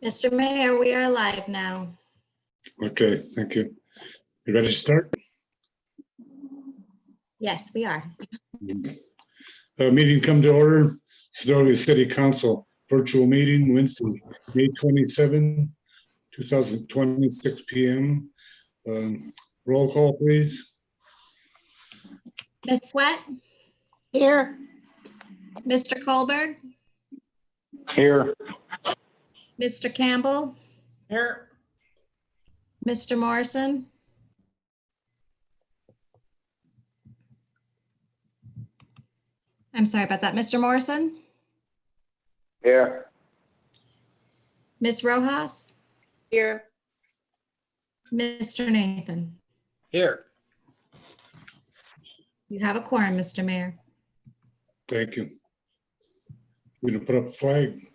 Mr. Mayor, we are live now. Okay, thank you. You ready to start? Yes, we are. Meeting come to order. Sedolia City Council virtual meeting Wednesday, May 27, 2020, 6 p.m. Roll call, please. Ms. Sweat, Here. Mr. Colberg, Here. Mr. Campbell, Here. Mr. Morrison. I'm sorry about that. Mr. Morrison, Here. Ms. Rojas, Here. Mr. Nathan. Here. You have a quorum, Mr. Mayor. Thank you. We're gonna put up a flag.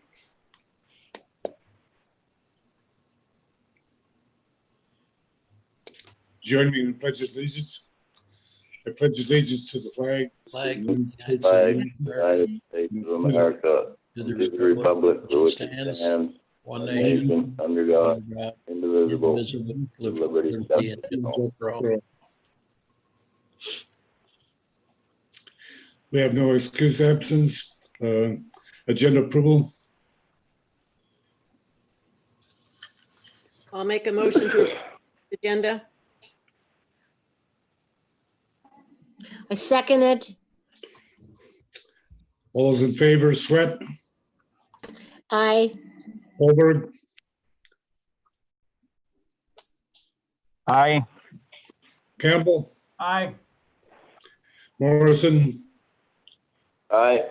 Join me in the pledge of allegiance. I pledge allegiance to the flag. Flag, of the United States flag, of America, United States of America, to to the republic for which it stands, one one nation, nation, under God, under God, indivisible, indivisible, with with liberty and liberty and justice justice for all. We have no excuse absence. Agenda approval. I'll make a motion to approve the agenda. I second it. All those in favor, Sweat, Aye. Holberg, Aye. Campbell, Aye. Morrison, Aye.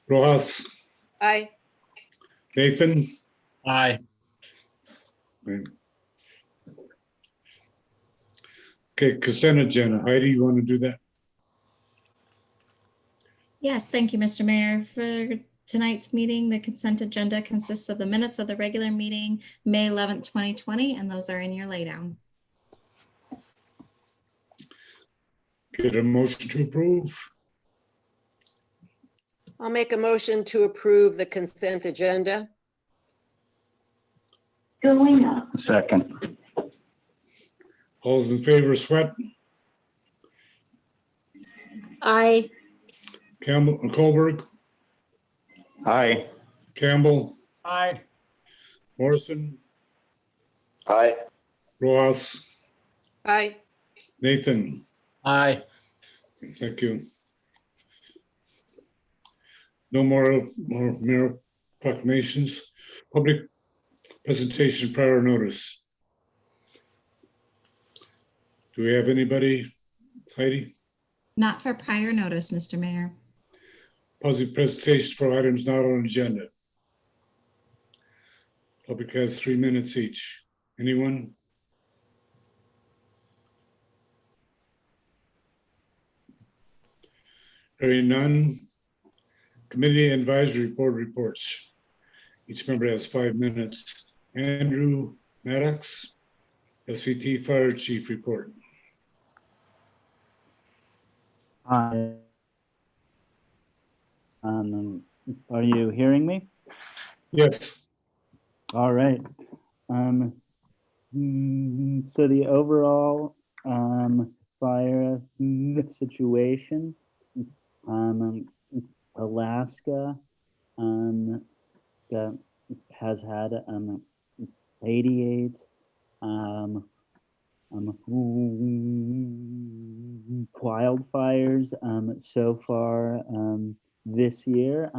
Rojas, Aye. Nathan. Aye. Okay, consent agenda. Heidi, you want to do that? Yes, thank you, Mr. Mayor. For tonight's meeting, the consent agenda consists of the minutes of the regular meeting, May 11th, 2020, and those are in your laydown. Get a motion to approve. I'll make a motion to approve the consent agenda. Second. All those in favor, Sweat, Aye. Campbell, Colberg, Aye. Campbell, Aye. Morrison, Aye. Rojas, Aye. Nathan. Aye. Thank you. No more mayor proclamations. Public presentation prior notice. Do we have anybody, Heidi? Not for prior notice, Mr. Mayor. Public presentations for items not on agenda. Public has 3 minutes each. Anyone? Hearing none. Committee advisory board reports. Each member has 5 minutes. Andrew Maddox, SVT Fire Chief report. Hi. Are you hearing me? Yes. All right. So the overall fire situation, Alaska has had 88 wildfires so far this year.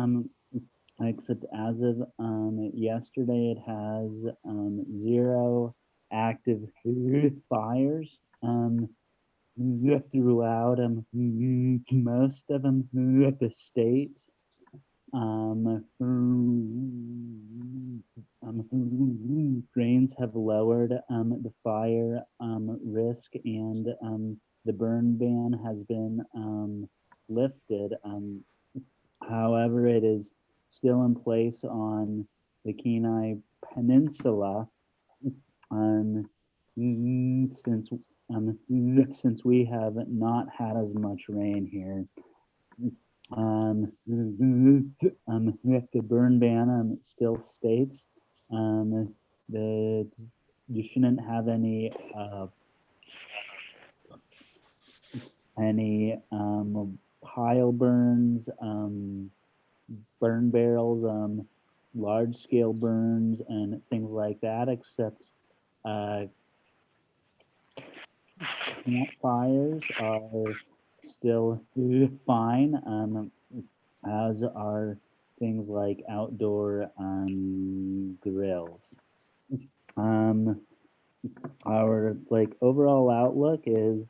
Except as of yesterday, it has 0 active fires throughout most of the states. Drains have lowered the fire risk, and the burn ban has been lifted. However, it is still in place on the Kenai Peninsula since we have not had as much rain here. The burn ban still states that you shouldn't have any pile burns, burn barrels, large scale burns and things like that, except campfires are still fine, as are things like outdoor grills. Our overall outlook is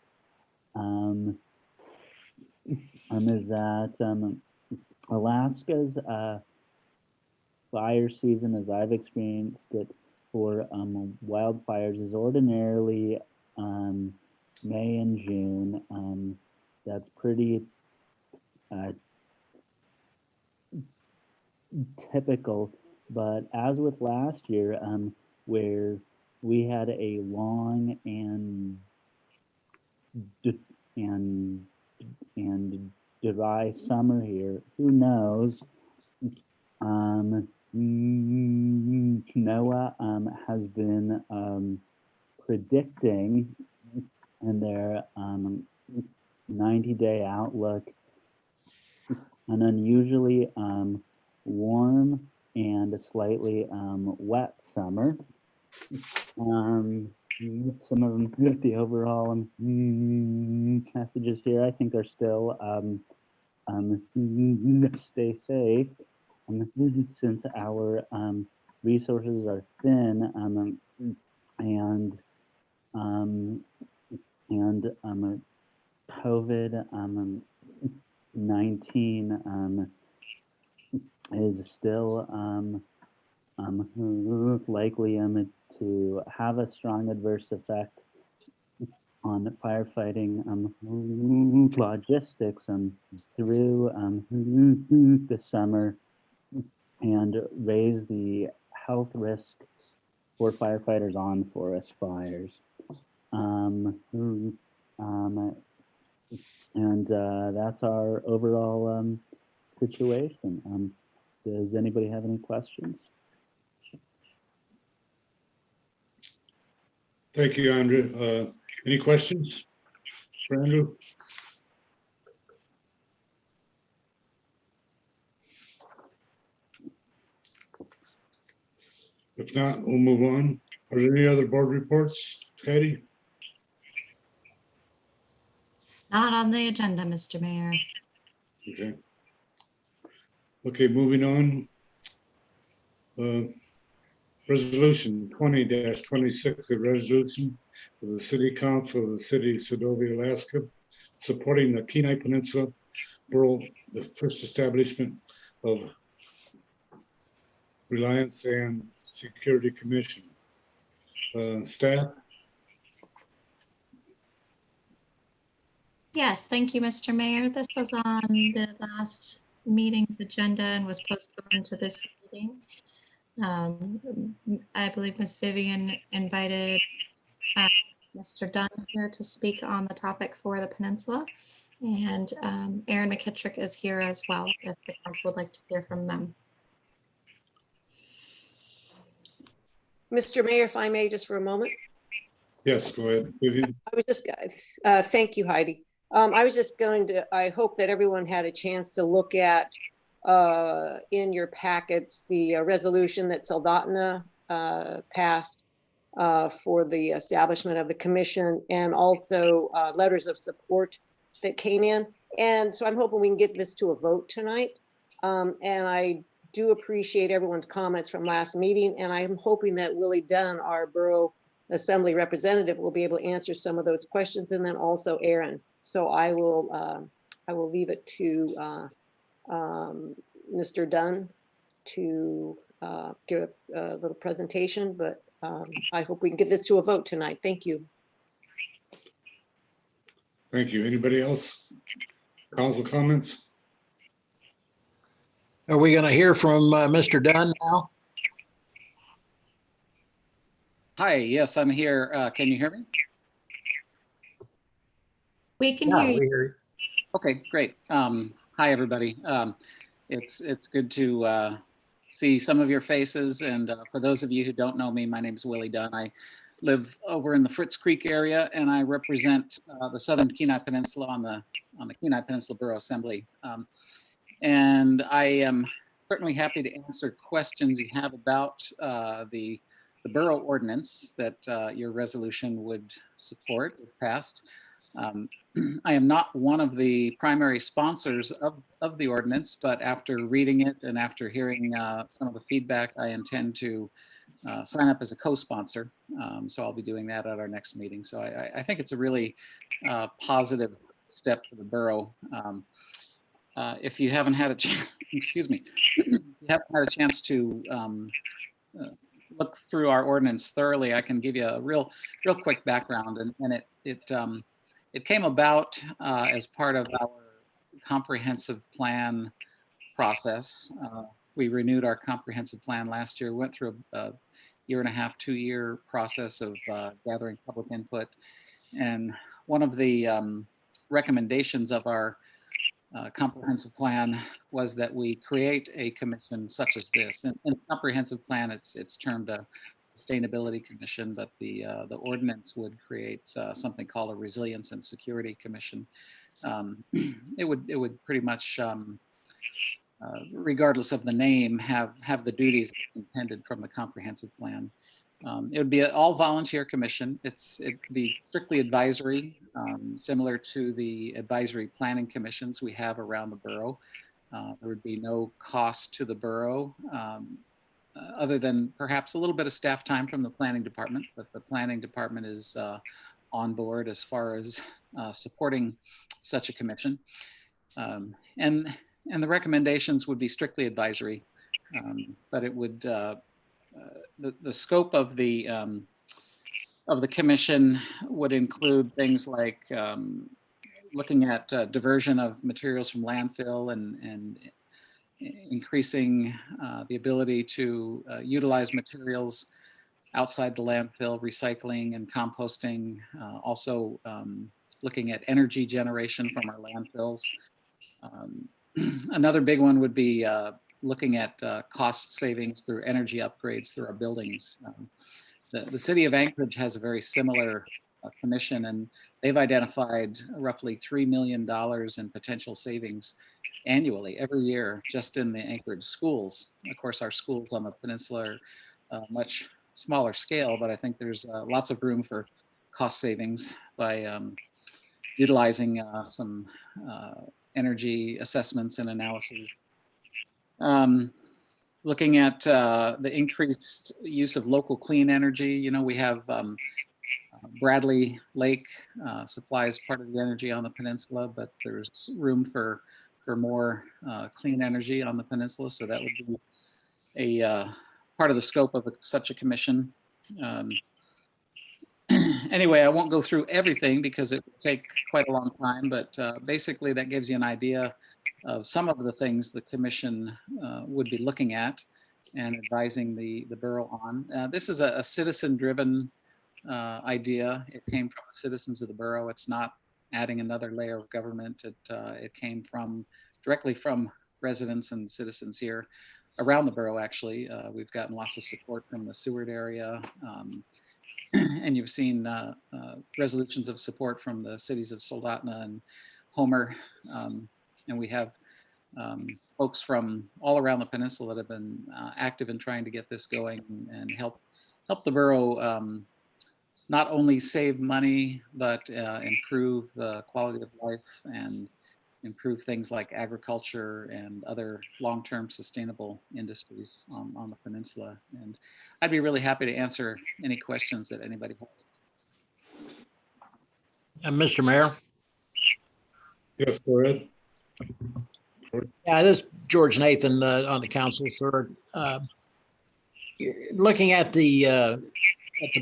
that Alaska's fire season, as I've experienced it for wildfires, is ordinarily May and June. That's pretty typical, but as with last year, where we had a long and dry summer here, who knows? NOAA has been predicting in their 90-day outlook an unusually warm and a slightly wet summer. Some of them, the overall messages here, I think, are still stay safe, since our resources are thin, and COVID-19 is still likely to have a strong adverse effect on firefighting logistics through the summer, and raise the health risks for firefighters on forest fires. And that's our overall situation. Does anybody have any questions? Thank you, Andrew. Any questions for Andrew? If not, we'll move on. Are there any other board reports, Patty? Not on the agenda, Mr. Mayor. Okay. Okay, moving on. Resolution 20-26, a resolution of the City Council of the City of Sedonia, Alaska, supporting the Kenai Peninsula Borough, the first establishment of Reliance and Security Commission. Staff? Yes, thank you, Mr. Mayor. This was on the last meeting's agenda and was postponed to this meeting. I believe Ms. Vivian invited Mr. Dunn here to speak on the topic for the peninsula. And Aaron McKittrick is here as well, if the council would like to hear from them. Mr. Mayor, if I may, just for a moment. Yes, go ahead, Vivian. I was just, thank you, Heidi. I was just going to, I hope that everyone had a chance to look at in your packets the resolution that Soldotna passed for the establishment of the commission, and also letters of support that came in. And so I'm hoping we can get this to a vote tonight. And I do appreciate everyone's comments from last meeting, and I'm hoping that Willie Dunn, our Borough Assembly representative, will be able to answer some of those questions, and then also Aaron. So I will leave it to Mr. Dunn to give a little presentation, but I hope we can get this to a vote tonight. Thank you. Thank you. Anybody else? Council comments? Are we going to hear from Mr. Dunn now? Hi, yes, I'm here. Can you hear me? We can Yeah, hear you. we hear you. Okay, great. Hi, everybody. It's good to see some of your faces. And for those of you who don't know me, my name is Willie Dunn. I live over in the Fritz Creek area, and I represent the Southern Kenai Peninsula on the Kenai Peninsula Borough Assembly. And I am certainly happy to answer questions you have about the borough ordinance that your resolution would support if passed. I am not one of the primary sponsors of the ordinance, but after reading it and after hearing some of the feedback, I intend to sign up as a co-sponsor. So I'll be doing that at our next meeting. So I think it's a really positive step for the borough. If you haven't had a chance, excuse me, if you haven't had a chance to look through our ordinance thoroughly, I can give you a real quick background. And it came about as part of our comprehensive plan process. We renewed our comprehensive plan last year, went through a year and a half, 2-year process of gathering public input. And one of the recommendations of our comprehensive plan was that we create a commission such as this. In a comprehensive plan, it's termed a sustainability commission, but the ordinance would create something called a resilience and security commission. It would pretty much, regardless of the name, have the duties intended from the comprehensive plan. It would be an all volunteer commission. It'd be strictly advisory, similar to the advisory planning commissions we have around the borough. There would be no cost to the borough, other than perhaps a little bit of staff time from the planning department, but the planning department is on board as far as supporting such a commission. And the recommendations would be strictly advisory, but it would, the scope of the commission would include things like looking at diversion of materials from landfill and increasing the ability to utilize materials outside the landfill, recycling and composting, also looking at energy generation from our landfills. Another big one would be looking at cost savings through energy upgrades through our buildings. The city of Anchorage has a very similar commission, and they've identified roughly $3 million in potential savings annually, every year, just in the Anchorage schools. Of course, our schools on the peninsula are much smaller scale, but I think there's lots of room for cost savings by utilizing some energy assessments and analyses. Looking at the increased use of local clean energy. You know, we have Bradley Lake supplies part of the energy on the peninsula, but there's room for more clean energy on the peninsula. So that would be a part of the scope of such a commission. Anyway, I won't go through everything because it would take quite a long time, but basically that gives you an idea of some of the things the commission would be looking at and advising the borough on. This is a citizen-driven idea. It came from the citizens of the borough. It's not adding another layer of government. It came directly from residents and citizens here around the borough, actually. We've gotten lots of support from the Seward area. And you've seen resolutions of support from the cities of Soldotna and Homer. And we have folks from all around the peninsula that have been active in trying to get this going and help the borough not only save money, but improve the quality of life and improve things like agriculture and other long-term sustainable industries on the peninsula. And I'd be really happy to answer any questions that anybody has. Mr. Mayor? Yes, go ahead. Yeah, this is George Nathan on the council. So, looking at the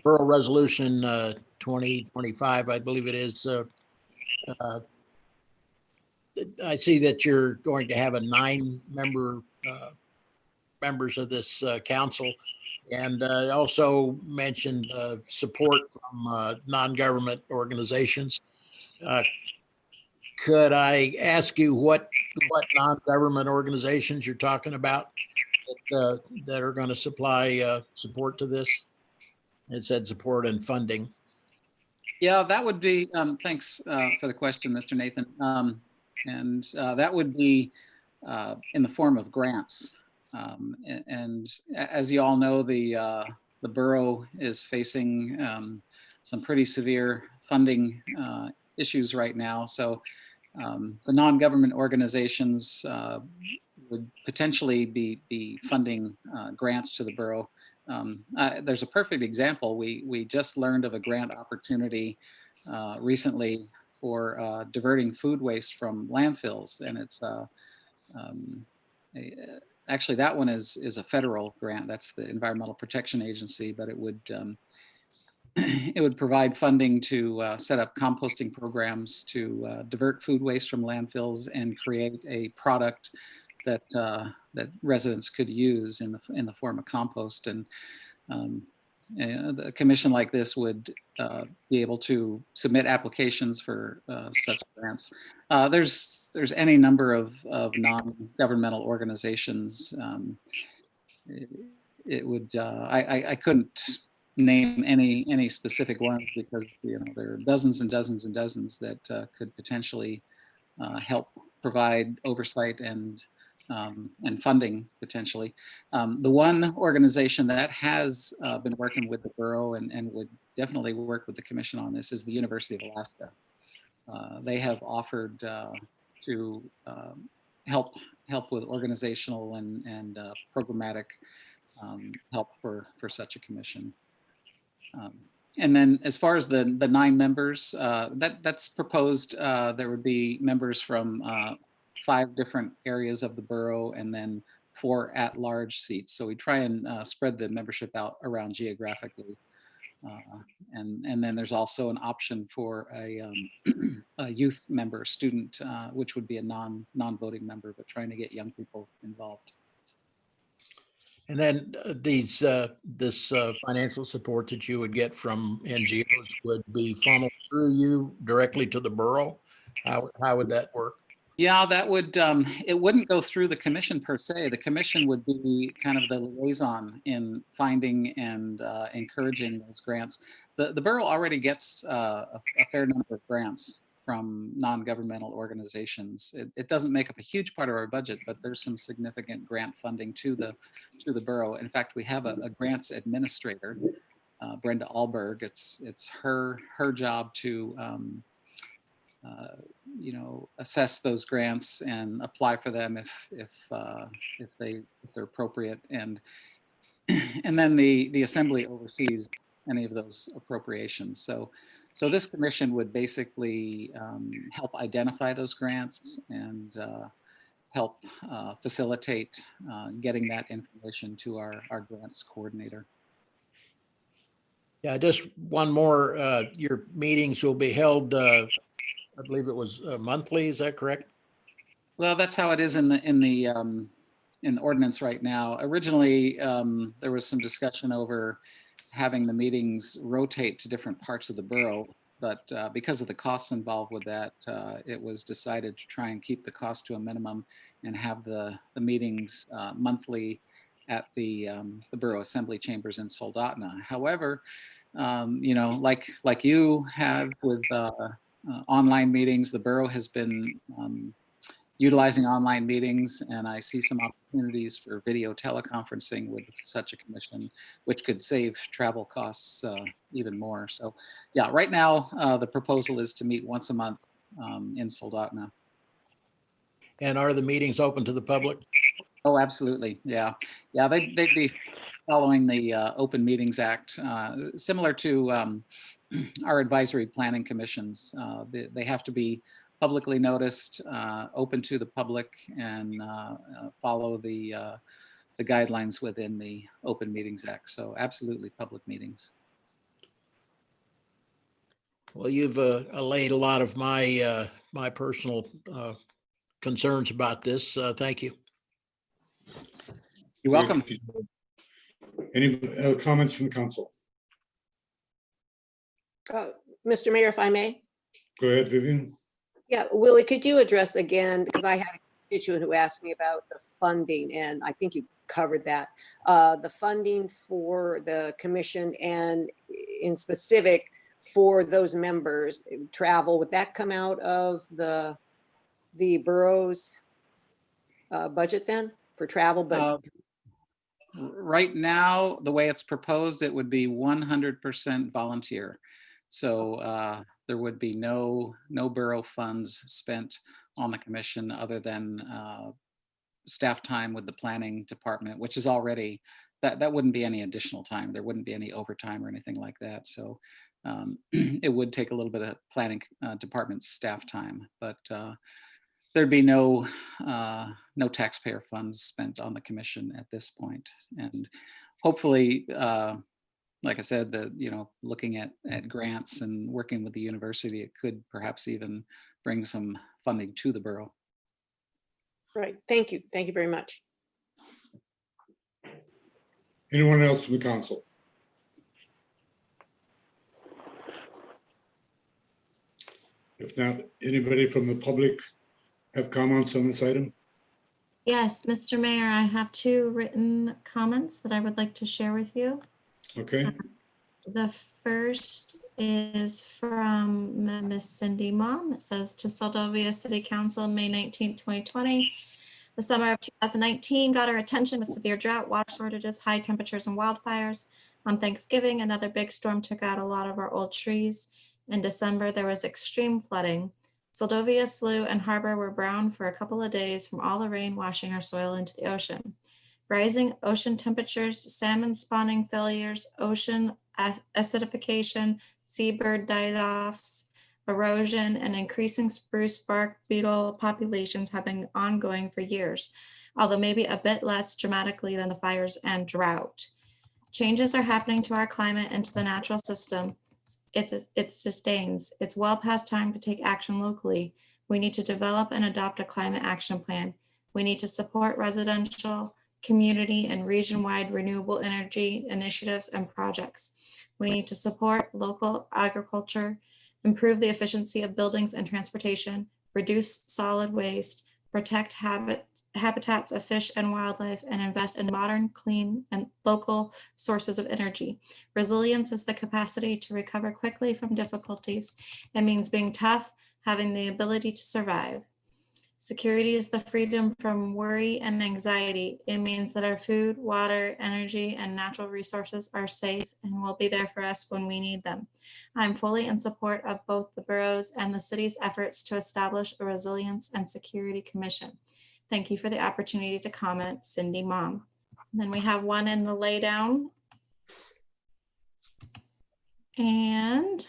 Borough Resolution 2025, I believe it is, I see that you're going to have a 9 members of this council, and also mentioned support from non-government organizations. Could I ask you what non-government organizations you're talking about, that are going to supply support to this? It said support and funding. Yeah, that would be, thanks for the question, Mr. Nathan. And that would be in the form of grants. And as you all know, the borough is facing some pretty severe funding issues right now. So the non-government organizations would potentially be funding grants to the borough. There's a perfect example. We just learned of a grant opportunity recently for diverting food waste from landfills, and it's actually that one is a federal grant. That's the Environmental Protection Agency, but it would it would provide funding to set up composting programs to divert food waste from landfills and create a product that that residents could use in the form of compost. And a commission like this would be able to submit applications for such grants. There's any number of non-governmental organizations. It would I couldn't name any specific ones because there are dozens and dozens and dozens that could potentially help provide oversight and funding potentially. The one organization that has been working with the borough and would definitely work with the commission on this is the University of Alaska. They have offered to help with organizational and programmatic help for such a commission. And then as far as the 9 members, that's proposed, there would be members from 5 different areas of the borough and then 4 at-large seats. So we try and spread the membership out around geographically. And then there's also an option for a youth member, student, which would be a non-voting member, but trying to get young people involved. And then this financial support that you would get from NGOs would be funneled through you directly to the borough. How would that work? Yeah, that would, it wouldn't go through the commission per se. The commission would be kind of the liaison in finding and encouraging those grants. The borough already gets a fair number of grants from non-governmental organizations. It doesn't make up a huge part of our budget, but there's some significant grant funding to the borough. In fact, we have a grants administrator, Brenda Alberg. It's her job to assess those grants and apply for them if they're appropriate, and then the assembly oversees any of those appropriations. So this commission would basically help identify those grants and help facilitate getting that information to our grants coordinator. Yeah, just one more. Your meetings will be held, I believe it was monthly. Is that correct? Well, that's how it is in the ordinance right now. Originally, there was some discussion over having the meetings rotate to different parts of the borough, but because of the costs involved with that, it was decided to try and keep the cost to a minimum and have the meetings monthly at the borough assembly chambers in Soldotna. However, like you have with online meetings, the borough has been utilizing online meetings, and I see some opportunities for video teleconferencing with such a commission, which could save travel costs even more. So yeah, right now the proposal is to meet once a month in Soldotna. And are the meetings open to the public? Oh, absolutely. Yeah. They'd be following the Open Meetings Act, similar to our advisory planning commissions. They have to be publicly noticed, open to the public, and follow the guidelines within the Open Meetings Act. So absolutely public meetings. Well, you've allayed a lot of my my personal concerns about this. Thank you. You're welcome. Any comments from the council? Mr. Mayor, if I may? Go ahead, Vivian. Yeah, Willie, could you address again, because I had a constituent who asked me about the funding, and I think you covered that. The funding for the commission and in specific for those members, travel, would that come out of the borough's budget then for travel? But Right now, the way it's proposed, it would be 100% volunteer. So there would be no borough funds spent on the commission other than staff time with the planning department, which is already, that wouldn't be any additional time. There wouldn't be any overtime or anything like that. So it would take a little bit of planning department staff time, but there'd be no taxpayer funds spent on the commission at this point. And hopefully, like I said, looking at grants and working with the university, it could perhaps even bring some funding to the borough. right, thank you very much. Anyone else from the council? If not, anybody from the public have comments on this item? Yes, Mr. Mayor, I have 2 written comments that I would like to share with you. Okay, The first is from Miss Cindy Mom. It says, to Seldovia City Council, May 19th, 2020. The summer of 2019 got our attention with severe drought, water shortages, high temperatures, and wildfires. On Thanksgiving, another big storm took out a lot of our old trees. In December, there was extreme flooding. Seldovia Slough and Harbor were brown for a couple of days from all the rain washing our soil into the ocean. Rising ocean temperatures, salmon spawning failures, ocean acidification, seabird die-offs, erosion, and increasing spruce bark beetle populations have been ongoing for years, although maybe a bit less dramatically than the fires and drought. Changes are happening to our climate and to the natural system. It sustains. It's well past time to take action locally. We need to develop and adopt a climate action plan. We need to support residential, community, and region-wide renewable energy initiatives and projects. We need to support local agriculture, improve the efficiency of buildings and transportation, reduce solid waste, protect habitats of fish and wildlife, and invest in modern, clean, and local sources of energy. Resilience is the capacity to recover quickly from difficulties. It means being tough, having the ability to survive. Security is the freedom from worry and anxiety. It means that our food, water, energy, and natural resources are safe and will be there for us when we need them. I'm fully in support of both the borough's and the city's efforts to establish a Resilience and Security Commission. Thank you for the opportunity to comment, Cindy Mom. And then we have one in the laydown. And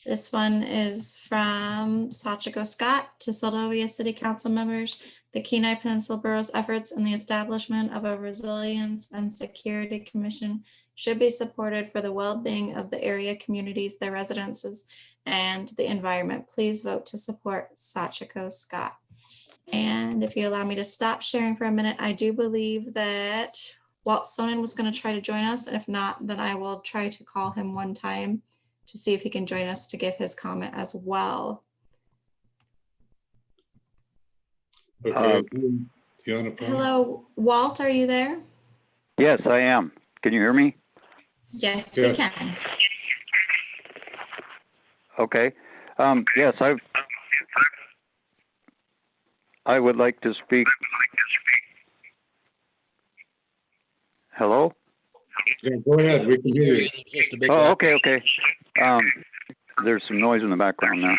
this one is from Sachiko Scott to Seldovia City Council members. The Kenai Peninsula Borough's efforts in the establishment of a Resilience and Security Commission should be supported for the well-being of the area communities, their residences, and the environment. Please vote to support Sachiko Scott. And if you allow me to stop sharing for a minute, I do believe that Walt Sonnen was going to try to join us. And if not, then I will try to call him one time to see if he can join us to give his comment as well. okay. You on the phone? Hello, Walt, are you there? Yes, I am. Can you hear me? Yes, we Yes. can. Okay. Yes, I would like to speak. Hello? Yeah, go ahead, we can hear you. There's just a big. Oh, okay, okay. There's some noise in the background there.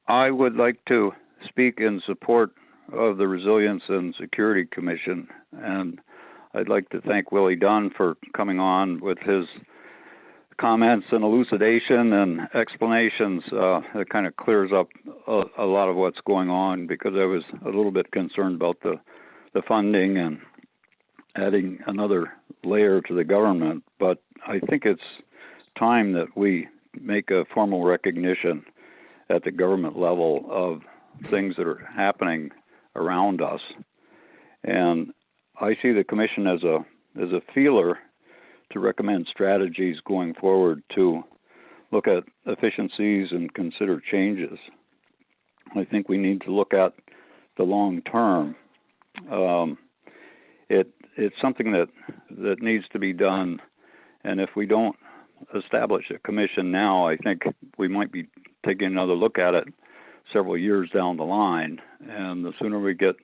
I would like to speak in support of the Resilience and Security Commission, and I'd like to thank Willie Dunn for coming on with his comments and elucidation and explanations. It kind of clears up a lot of what's going on, because I was a little bit concerned about the funding and adding another layer to the government. But I think it's time that we make a formal recognition at the government level of things that are happening around us. And I see the commission as a feeler to recommend strategies going forward to look at efficiencies and consider changes. I think we need to look at the long term. It's something that needs to be done, and if we don't establish a commission now, I think we might be taking another look at it several years down the line. And the sooner we get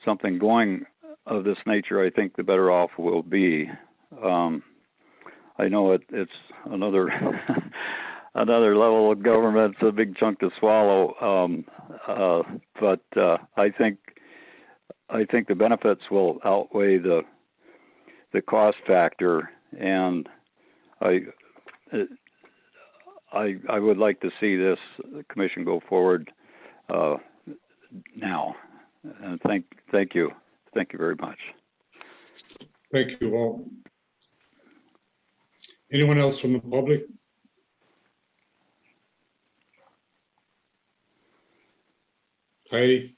something going of this nature, I think the better off we'll be. I know it's another another level of government. It's a big chunk to swallow, but I think the benefits will outweigh the cost factor, and I would like to see this commission go forward now. And thank you very much. Thank you all. Anyone else from the public? Heidi?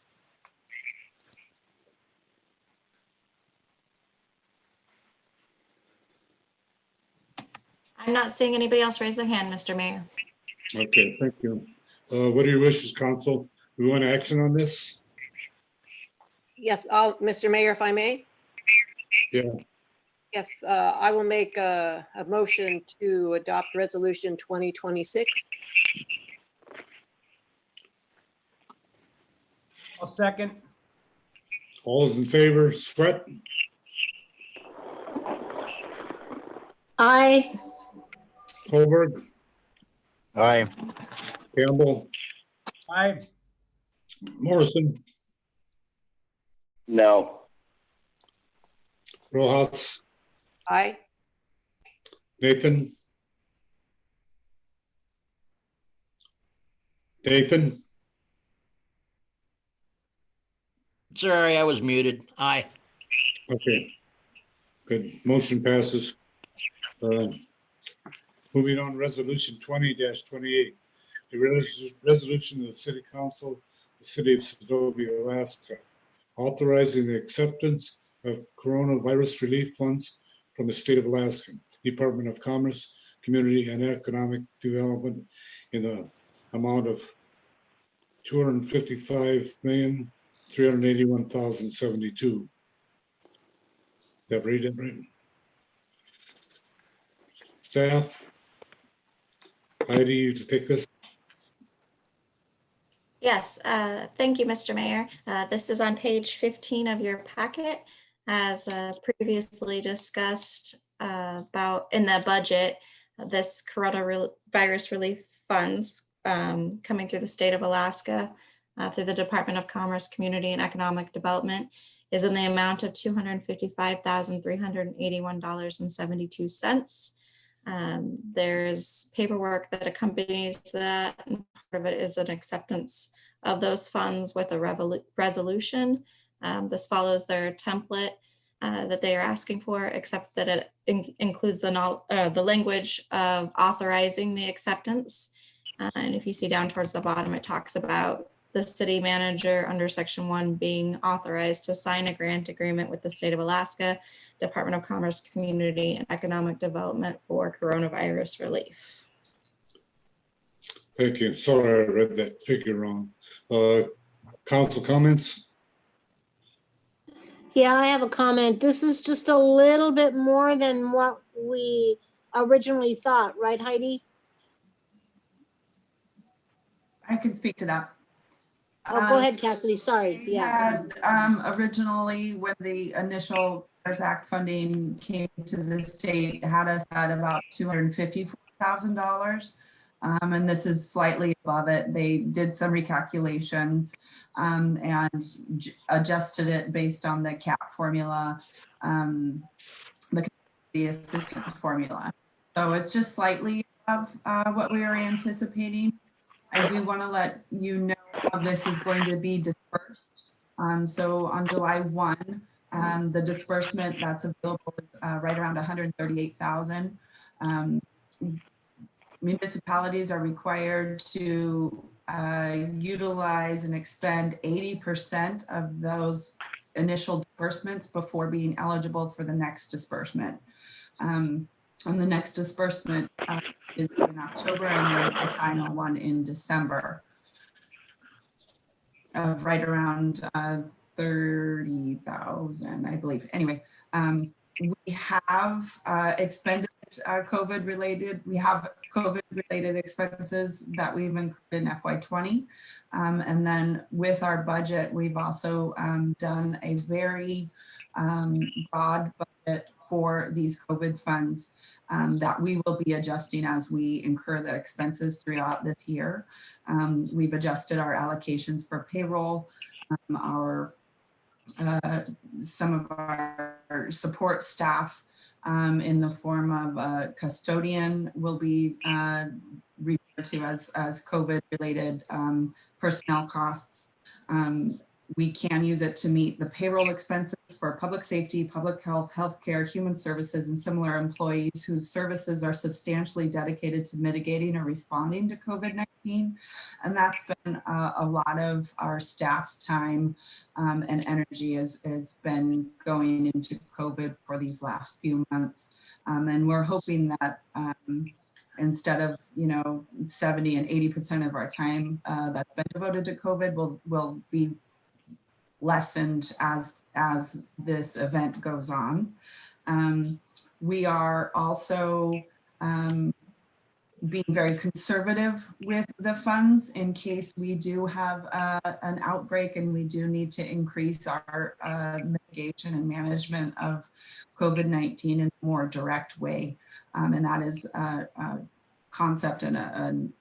I'm not seeing anybody else raise their hand, Mr. Mayor. Okay, thank you. What are your wishes, council? Do we want action on this? Yes, Mr. Mayor, if I may? Yeah. Yes, I will make a motion to adopt resolution 2026. I'll second. All those in favor, Sweat, I, Holberg, Aye. Campbell, Aye. Morrison, No. Rojas, Aye. Nathan? Nathan? Sorry, I was muted. Aye. Okay. Good. Motion passes. Moving on, resolution 20-28. The resolution of the City Council of the City of Sedovia, Alaska, authorizing the acceptance of coronavirus relief funds from the state of Alaska, Department of Commerce, Community and Economic Development in the amount of $255,381,072. Did I read that right? Staff, Heidi, you to take this. Yes, thank you, Mr. Mayor. This is on page 15 of your packet. As previously discussed about in the budget, this coronavirus relief funds coming through the state of Alaska through the Department of Commerce, Community and Economic Development is in the amount of $255,381.72. There's paperwork that accompanies that, and part of it is an acceptance of those funds with a resolution. This follows their template that they are asking for, except that it includes the language of authorizing the acceptance. And if you see down towards the bottom, it talks about the city manager under section 1 being authorized to sign a grant agreement with the state of Alaska, Department of Commerce, Community and Economic Development for coronavirus relief. Thank you. Sorry, I read that figure wrong. Council comments? yeah, I have a comment. This is just a little bit more than what we originally thought, right, Heidi? I can speak to that. Oh, go ahead, Cassidy, sorry, We yeah. had originally, when the initial CARES Act funding came to the state, had us at about $254,000. And this is slightly above it. They did some recalculations and adjusted it based on the CAP formula, the community assistance formula. So it's just slightly above what we were anticipating. I do want to let you know how this is going to be dispersed. So on July 1, the disbursement that's available is right around 138,000. Municipalities are required to utilize and expend 80% of those initial disbursements before being eligible for the next disbursement. And the next disbursement is in October, and then the final one in December. of right around 30,000, I believe. Anyway, we have expended we have COVID-related expenses that we've incurred in FY20. And then with our budget, we've also done a very broad budget for these COVID funds that we will be adjusting as we incur the expenses throughout this year. We've adjusted our allocations for payroll, some of our support staff in the form of a custodian will be referred to as COVID-related personnel costs. We can use it to meet the payroll expenses for public safety, public health, healthcare, human services, and similar employees whose services are substantially dedicated to mitigating or responding to COVID-19. And that's been a lot of our staff's time and energy has been going into COVID for these last few months. And we're hoping that instead of 70 and 80% of our time that's been devoted to COVID will be lessened as this event goes on. We are also being very conservative with the funds in case we do have an outbreak and we do need to increase our mitigation and management of COVID-19 in a more direct way. And that is a concept and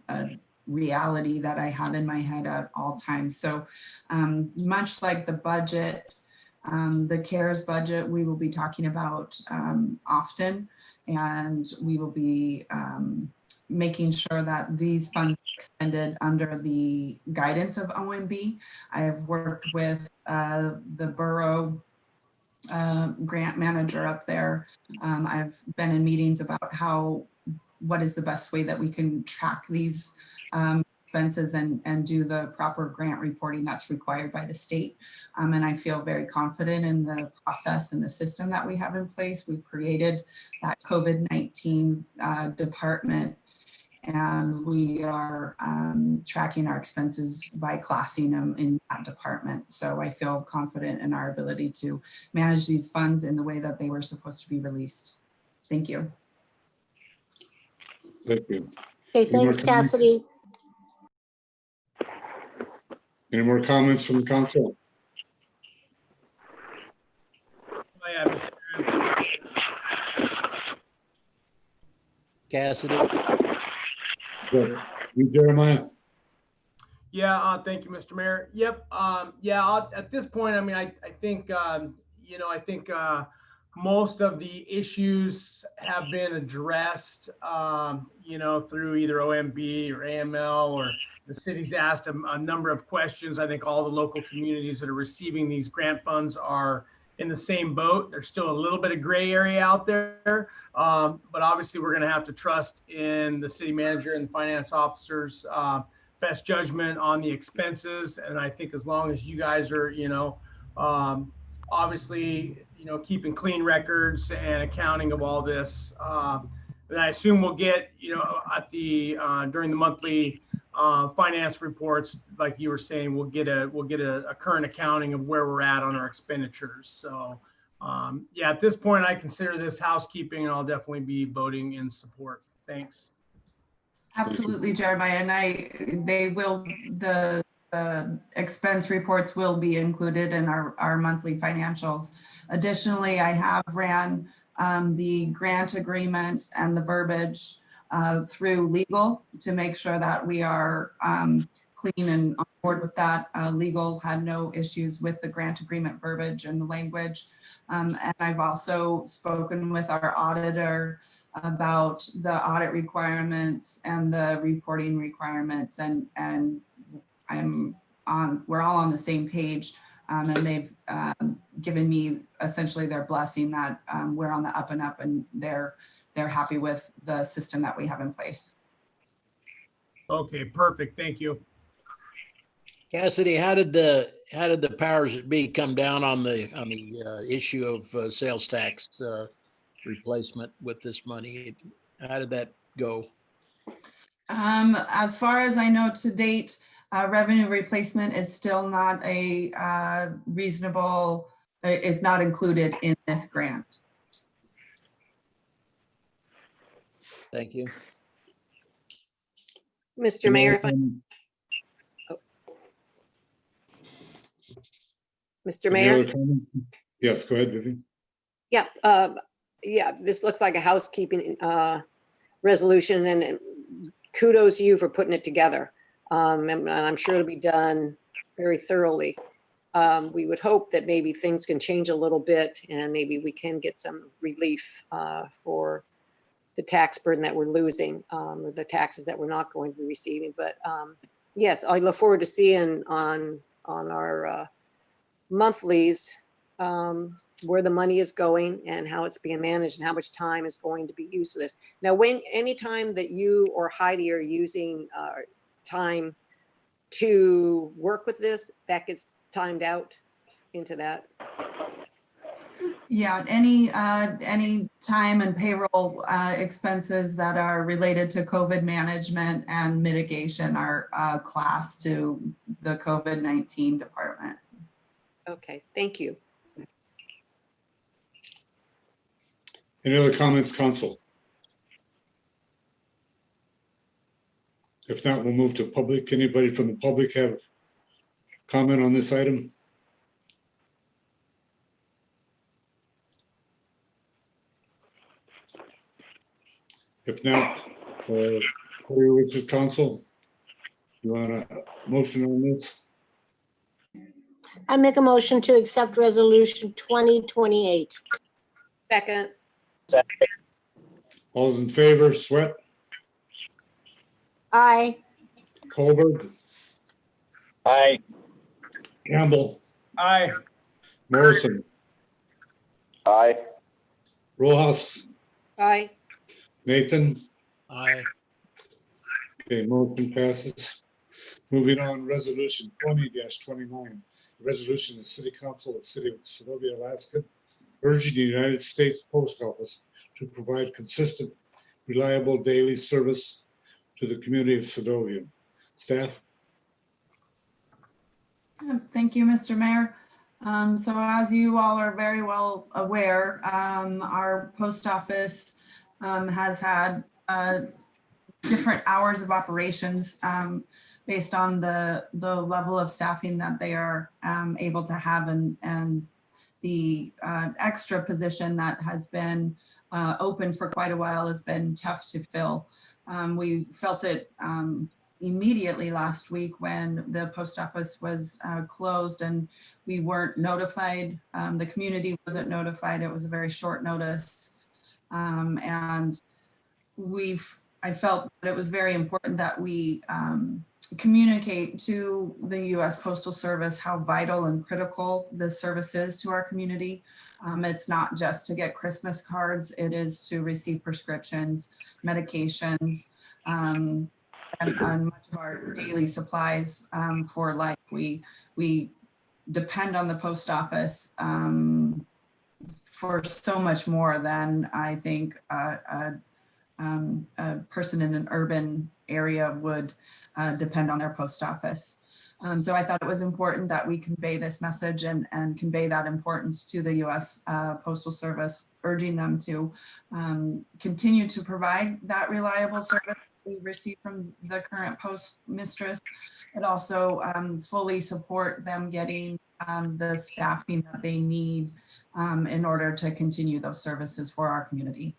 a reality that I have in my head at all times. So much like the budget, the CARES budget, we will be talking about often, and we will be making sure that these funds are expended under the guidance of OMB. I have worked with the borough grant manager up there. I've been in meetings about what is the best way that we can track these expenses and do the proper grant reporting that's required by the state. And I feel very confident in the process and the system that we have in place. We've created that COVID-19 department, and we are tracking our expenses by classing them in that department. So I feel confident in our ability to manage these funds in the way that they were supposed to be released. Thank you. Thank you. Okay, Any more thanks, comments? Cassidy. Any more comments from the council? Oh, yeah, Mr. Chairman. Cassidy? Good. You, Jeremiah? Yeah, thank you, Mr. Mayor. Yep. At this point, I mean, I think, I think most of the issues have been addressed, through either OMB or AML, or the city's asked a number of questions. I think all the local communities that are receiving these grant funds are in the same boat. There's still a little bit of gray area out there, but obviously we're going to have to trust in the city manager and the finance officer's best judgment on the expenses. And I think as long as you guys are, obviously, keeping clean records and accounting of all this, then I assume we'll get, at the during the monthly finance reports, like you were saying, we'll get a current accounting of where we're at on our expenditures. So yeah, at this point, I consider this housekeeping, and I'll definitely be voting in support. Thanks. Absolutely, Jeremiah. And the expense reports will be included in our monthly financials. Additionally, I have ran the grant agreement and the verbiage through legal to make sure that we are clean and on board with that. Legal had no issues with the grant agreement verbiage and the language. And I've also spoken with our auditor about the audit requirements and the reporting requirements, and we're all on the same page, and they've given me essentially their blessing that we're on the up and up, and they're happy with the system that we have in place. Okay, perfect. Thank you. Cassidy, how did the powers that be come down on the issue of sales tax replacement with this money? How did that go? As far as I know to date, Revenue replacement is still not a reasonable, is not included in this grant. Thank you. Mr. Mayor, if I, Mr. Any Mayor? other comments? Yes, go ahead, Vivian. Yeah, yeah, this looks like a housekeeping resolution, and kudos to you for putting it together. And I'm sure it'll be done very thoroughly. We would hope that maybe things can change a little bit and maybe we can get some relief for the tax burden that we're losing, or the taxes that we're not going to be receiving. But yes, I look forward to seeing on our monthlies where the money is going and how it's being managed and how much time is going to be used for this. Now, when any time that you or Heidi are using time to work with this, that gets timed out into that. Yeah, any time and payroll expenses that are related to COVID management and mitigation are classed to the COVID-19 department. Okay, thank you. Any other comments, council? If not, we'll move to public. Anybody from the public have comment on this item? If not, Corey Richard, council, you want a motion on this? I make a motion to accept resolution 2028. Second, All those in favor, Sweat, Aye. Colberg, Aye. Campbell, Aye. Morrison, Aye. Rojas, aye. Nathan. Aye. Okay, motion passes. Moving on, resolution 20-29. Resolution of the City Council of the City of Segovia, Alaska, urging the United States Post Office to provide consistent, reliable daily service to the community of Segovia. Staff? Thank you, Mr. Mayor. So as you all are very well aware, our post office has had different hours of operations based on the level of staffing that they are able to have, and the extra position that has been open for quite a while has been tough to fill. We felt it immediately last week when the post office was closed and we weren't notified. The community wasn't notified. It was a very short notice. And I felt that it was very important that we communicate to the U.S. Postal Service how vital and critical this service is to our community. It's not just to get Christmas cards, it is to receive prescriptions, medications, and much of our daily supplies for life. We depend on the post office for so much more than I think a person in an urban area would depend on their post office. So I thought it was important that we convey this message and convey that importance to the U.S. Postal Service, urging them to continue to provide that reliable service we receive from the current post mistress, but also fully support them getting the staffing that they need in order to continue those services for our community.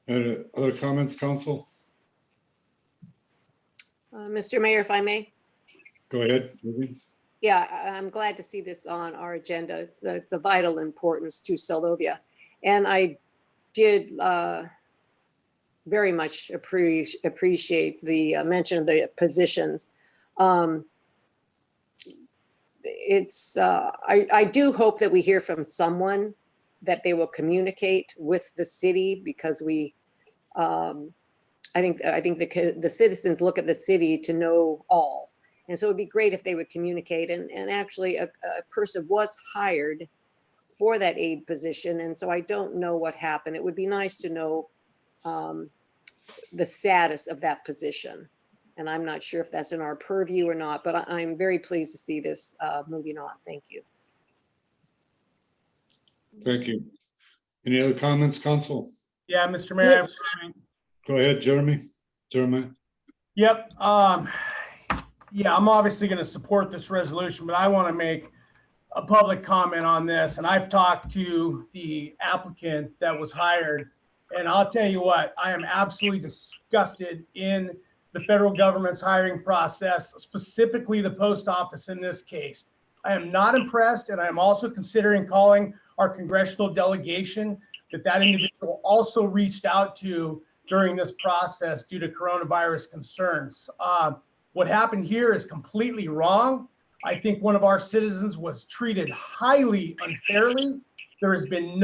Other comments, council? Mr. Mayor, if I may. Go ahead, Vivian. Yeah, I'm glad to see this on our agenda. It's a vital importance to Segovia. And I did very much appreciate the mention of the positions. I do hope that we hear from someone that they will communicate with the city, because I think the citizens look at the city to know all. And so it'd be great if they would communicate, and actually a person was hired for that aide position. And so I don't know what happened. It would be nice to know the status of that position. And I'm not sure if that's in our purview or not, but I'm very pleased to see this moving on. Thank you. Thank you. Any other comments, council? Yeah, Mr. Mayor. I have a Yes. comment. Go ahead, Jeremiah. Yep. Yeah, I'm obviously going to support this resolution, but I want to make a public comment on this. And I've talked to the applicant that was hired, and I'll tell you what, I am absolutely disgusted in the federal government's hiring process, specifically the post office in this case. I am not impressed, and I am also considering calling our congressional delegation that individual also reached out to during this process due to coronavirus concerns. What happened here is completely wrong. I think one of our citizens was treated highly unfairly. There has been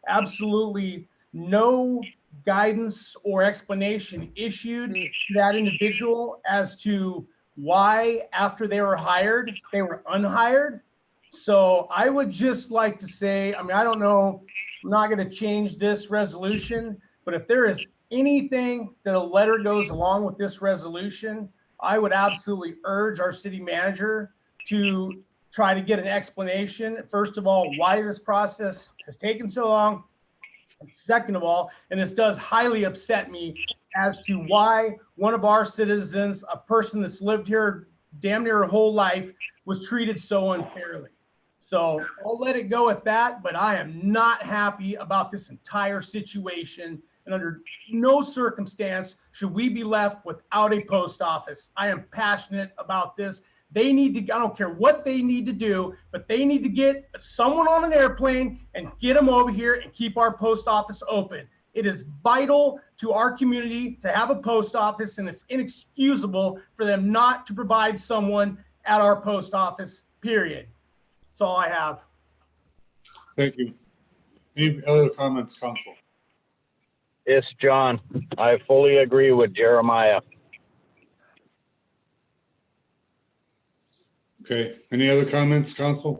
absolutely no guidance or explanation issued to that individual as to why, after they were hired, they were unhired. So I would just like to say, I mean, I don't know, I'm not going to change this resolution, but if there is anything that a letter goes along with this resolution, I would absolutely urge our city manager to try to get an explanation, first of all, why this process has taken so long. And second of all, and this does highly upset me, as to why one of our citizens, a person that's lived here damn near her whole life, was treated so unfairly. So I'll let it go at that, but I am not happy about this entire situation. And under no circumstance should we be left without a post office. I am passionate about this. They need to, I don't care what they need to do, but they need to get someone on an airplane and get them over here and keep our post office open. It is vital to our community to have a post office, and it's inexcusable for them not to provide someone at our post office, period. That's all I have. Thank you. Any other comments, council? It's John. I fully agree with Jeremiah. Okay. Any other comments, council?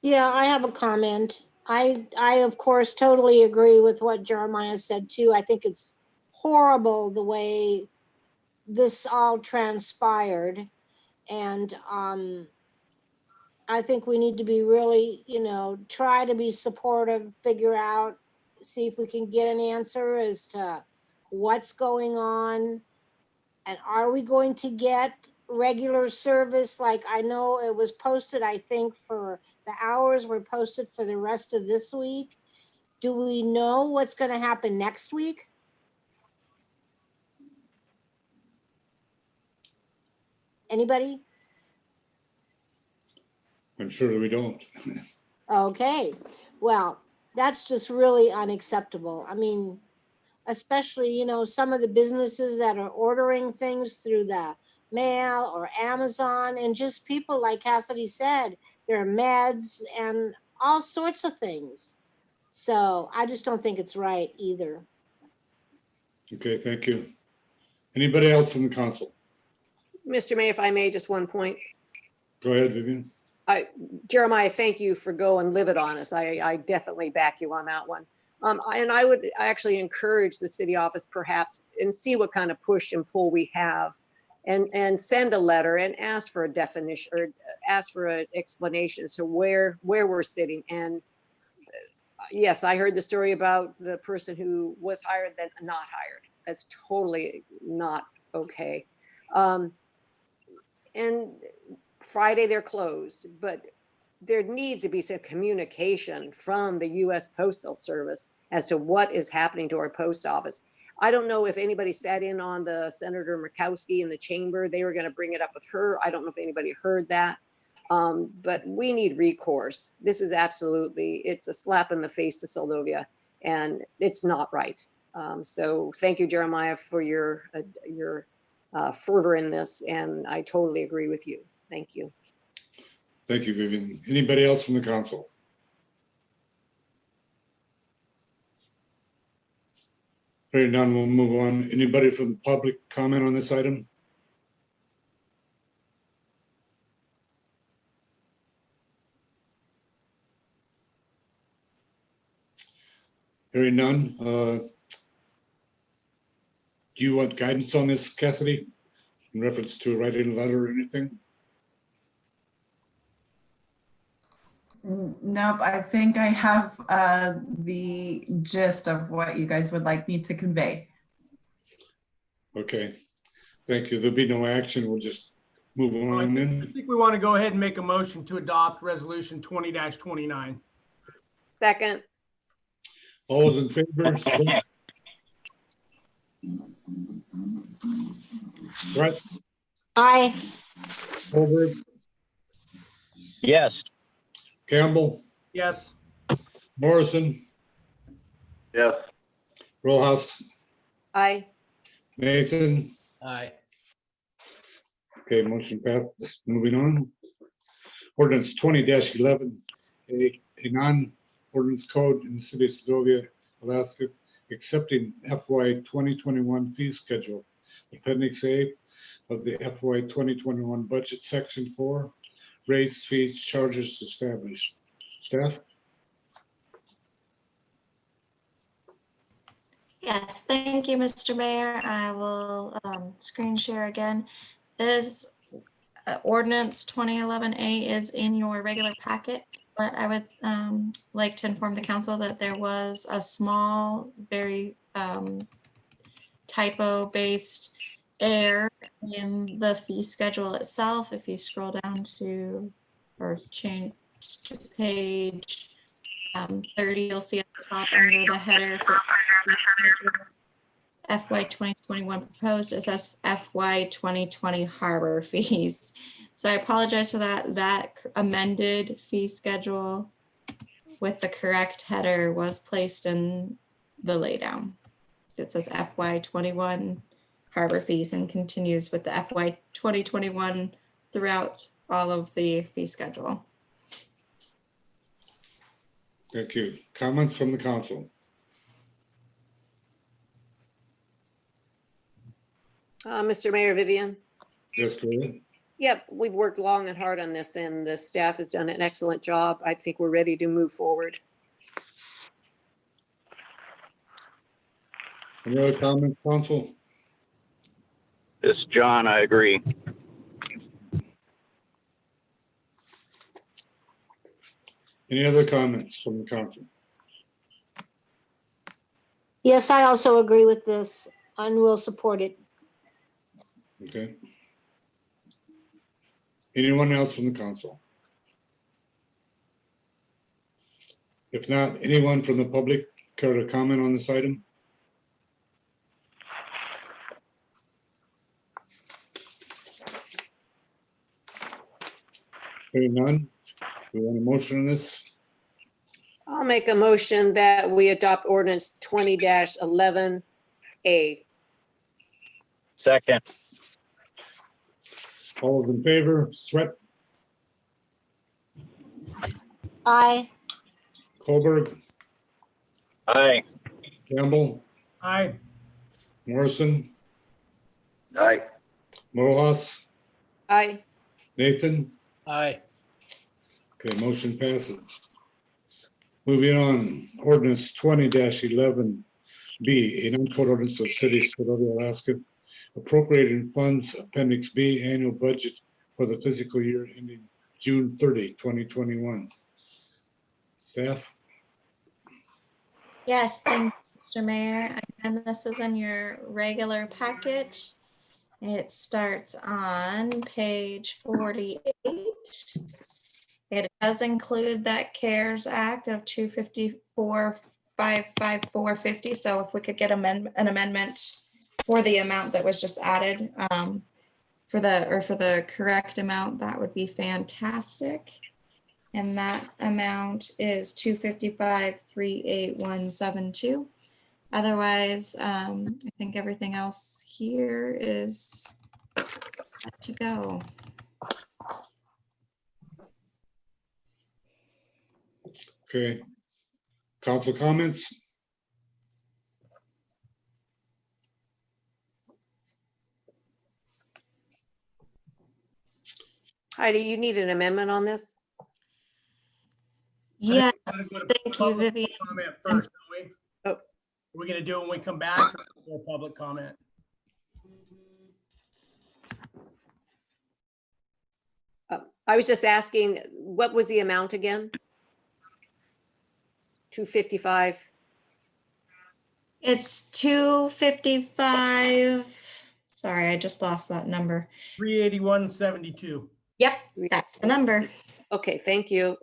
Yeah, I have a comment. I of course totally agree with what Jeremiah said too. I think it's horrible the way this all transpired. And I think we need to be really, try to be supportive, figure out, see if we can get an answer as to what's going on. And are we going to get regular service? Like, I know it was posted, I think, for the hours were posted for the rest of this week. Do we know what's going to happen next week? Anybody? I'm sure that we don't. Okay, well, that's just really unacceptable. I mean, especially, some of the businesses that are ordering things through the mail or Amazon, and just people, like Cassidy said, there are meds and all sorts of things. So I just don't think it's right either. Okay, thank you. Anybody else from the council? Mr. Mayor, if I may, just one point. Go ahead, Vivian. Jeremiah, thank you for going livid on us. I definitely back you on that one. And I would actually encourage the city office perhaps and see what kind of push and pull we have, and send a letter and ask for a definition or ask for an explanation as to where we're sitting. And yes, I heard the story about the person who was hired then not hired. That's totally not okay. And Friday they're closed, but there needs to be some communication from the U.S. Postal Service as to what is happening to our post office. I don't know if anybody sat in on the Senator Murkowski in the chamber. They were going to bring it up with her. I don't know if anybody heard that, but we need recourse. This is absolutely, it's a slap in the face to Seldovia, and it's not right. So thank you, Jeremiah, for your fervor in this, and I totally agree with you. Thank you. Thank you, Vivian. Anybody else from the council? Hearing none, we'll move on. Anybody from the public comment on this item? Hearing none. Do you want guidance on this, Cassidy? In reference to writing a letter or anything? Nope, I think I have the gist of what you guys would like me to convey. Okay, thank you. There'll be no action. We'll just move on I then. think we want to go ahead and make a motion to adopt resolution 20-29. Second, All those in favor? Brett, Aye. Holbert, Yes. Campbell, Yes. Morrison, Yes. Rojas, aye. Nathan. Aye. Okay, motion passed. Moving on. Ordinance 20-11, a non-ordinance code in the city of Sedalia, Alaska, accepting FY 2021 fee schedule, Appendix A of the FY 2021 budget, Section 4, rates, fees, charges established. Staff? Yes, thank you, Mr. Mayor. I will screen share again. This ordinance 2011A is in your regular packet, but I would like to inform the council that there was a small, very typo-based error in the fee schedule itself. If you scroll down to or change to page 30, you'll see at the top under the header for FY 2021 proposed, it says FY 2020 harbor fees. So I apologize for that. That amended fee schedule with the correct header was placed in the laydown. It says FY 21 harbor fees and continues with the FY 2021 throughout all of the fee schedule. Thank you. Comments from the council? Mr. Mayor, Vivian. Yes, go ahead. Yep, we've worked long and hard on this and the staff has done an excellent job. I think we're ready to move forward. Any other comments, council? This is John, I agree. Any other comments from the council? Yes, I also agree with this and will support it. Okay. Anyone else from the council? If not, anyone from the public care to comment on this item? Hearing none, we want a motion on this? I'll make a motion that we adopt ordinance 20-11A. Second. All those in favor, Swett, Aye. Colberg, Aye. Campbell, Aye. Morrison, Aye. Rojas, Aye. Nathan. Aye. Okay, motion passes. Moving on, ordinance 20-11B, a non-code ordinance of the city of Sedalia, Alaska, appropriating funds, Appendix B, annual budget for the fiscal year ending June 30, 2021. Staff? Yes, thank you, Mr. Mayor. And this is in your regular packet. It starts on page 48. It does include that CARES Act of 254,554.50. So if we could get an amendment for the amount that was just added for the correct amount, that would be fantastic. And that amount is 255,38172. Otherwise, I think everything else here is set to go. Okay. Council comments? Heidi, you need an amendment on this? Yes, Gotta go to thank you, public Vivian. Comment first, don't we? Oh. Are we gonna do it when we come back or public comment? I was just asking, what was the amount again? 255? It's 255. Sorry, I just lost that number. 381.72. Yep, that's the number. Okay, thank you.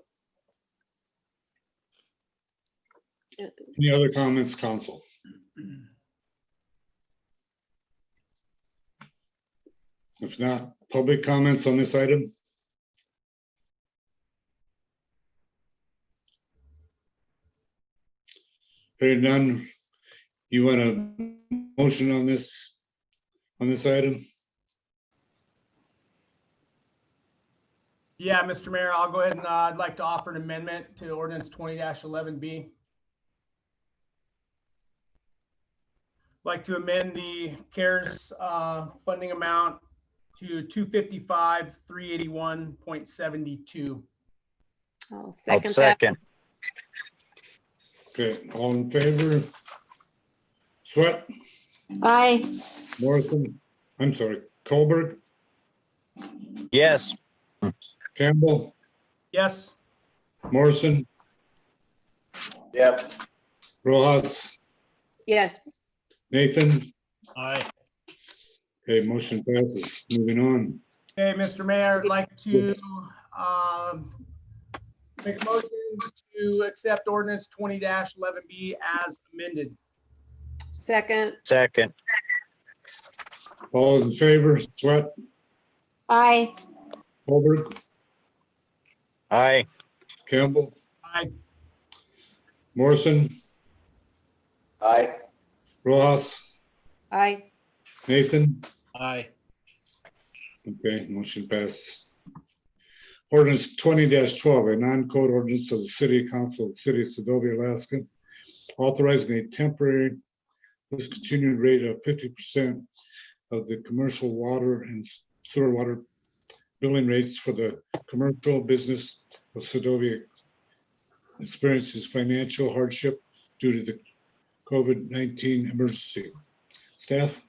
Any other comments, council? If not, public comments on this item? Hearing none, you want a motion on this item? Yeah, Mr. Mayor, I'll go ahead and I'd like to offer an amendment to ordinance 20-11B. Like to amend the CARES funding amount to 255,381.72. I'll I'll second that. second. Okay, all in favor? Sweat, Aye. Morrison, I'm sorry, Colberg, Yes. Campbell, Yes. Morrison, Yep. Rojas, Yes, Nathan. Aye. Okay, motion passes. Moving on. Okay, Mr. Mayor, I'd like to make a motion to accept ordinance 20-11B as amended. second, Second. All in favor? Sweat, Aye. Colberg, Aye. Campbell, Aye. Morrison, Aye. Rojas, aye. Nathan. Aye. Okay, motion passes. Ordinance 20-12, a non-code ordinance of the City Council of the City of Sedovia, Alaska, authorizing a temporary discontinued rate of 50% of the commercial water and sewer water billing rates for the commercial business of Sedovia experiences financial hardship due to the COVID-19 emergency. Staff?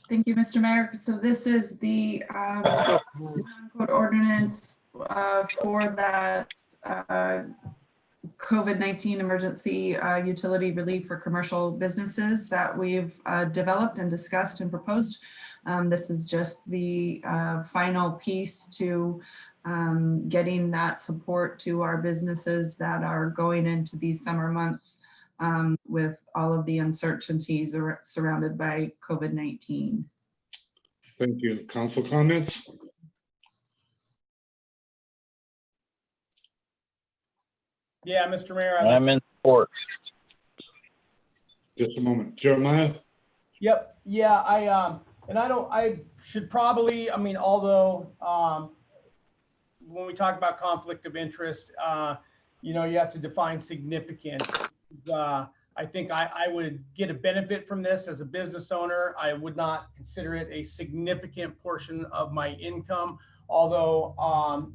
Thank you, Mr. Mayor. So this is the non-code ordinance for that COVID-19 emergency utility relief for commercial businesses that we've developed and discussed and proposed. This is just the final piece to getting that support to our businesses that are going into these summer months with all of the uncertainties surrounded by COVID-19. Thank you. Council comments? Yeah, Mr. Mayor. I'd I'm in support. Just a moment. Jeremiah? Yep. Yeah, I should probably, I mean, although when we talk about conflict of interest, you know, you have to define significant. I think I would get a benefit from this as a business owner. I would not consider it a significant portion of my income, although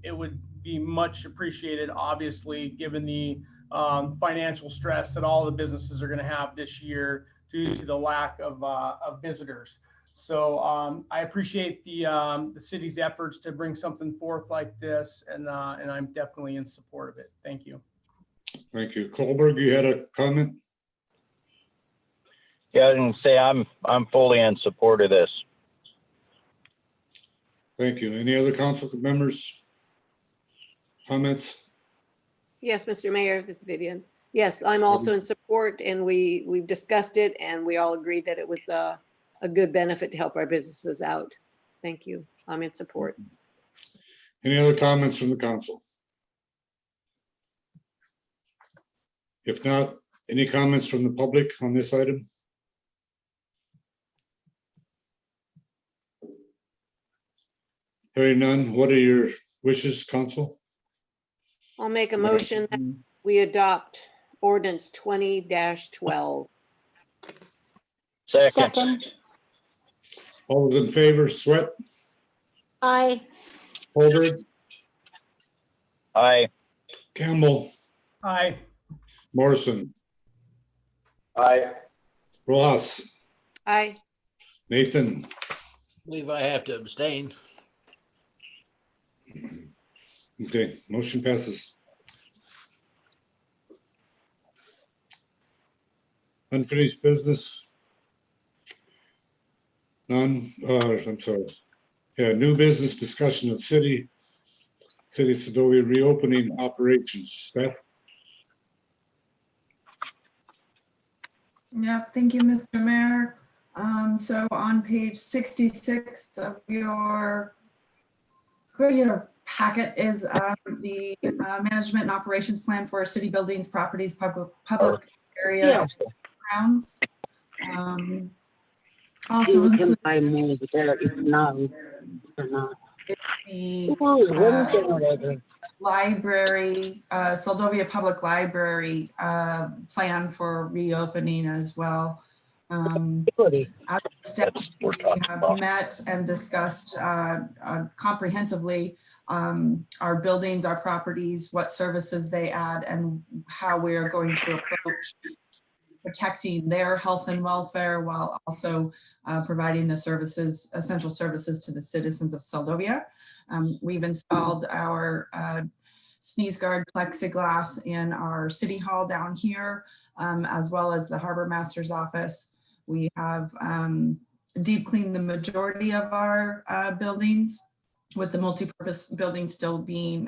it would be much appreciated, obviously, given the financial stress that all the businesses are going to have this year due to the lack of visitors. So I appreciate the city's efforts to bring something forth like this, and I'm definitely in support of it. Thank you. Thank you. Colberg, you had a comment? Yeah, I didn't say I'm fully in support of this. Thank you. Any other council members? Comments? Yes, Mr. Mayor, this is Vivian. Yes, I'm also in support, and we've discussed it, and we all agreed that it was a good benefit to help our businesses out. Thank you. I'm in support. Any other comments from the council? If not, any comments from the public on this item? Hearing none, what are your wishes, council? I'll make a motion that we adopt ordinance 20-12. Second. All those in favor, Sweat, Aye. Colberg, Aye. Campbell, Aye. Morrison, Aye. Rojas, Aye. Nathan, I believe I have to abstain. okay, motion passes. Unfinished business. None, I'm sorry. Yeah, new business discussion of City of Sedalia reopening operations. Steph? Yeah, thank you, Mr. Mayor. So on page 66 of your regular packet is the management and operations plan for city buildings, properties, public areas, grounds. Also include the library, Seldovia Public Library plan for reopening as well. As staff, we have met and discussed comprehensively our buildings, our properties, what services they add, and how we are going to approach protecting their health and welfare while also providing the services, essential services to the citizens of Seldovia. We've installed our sneeze guard plexiglass in our city hall down here, as well as the harbor master's office. We have deep cleaned the majority of our buildings, with the multipurpose building still being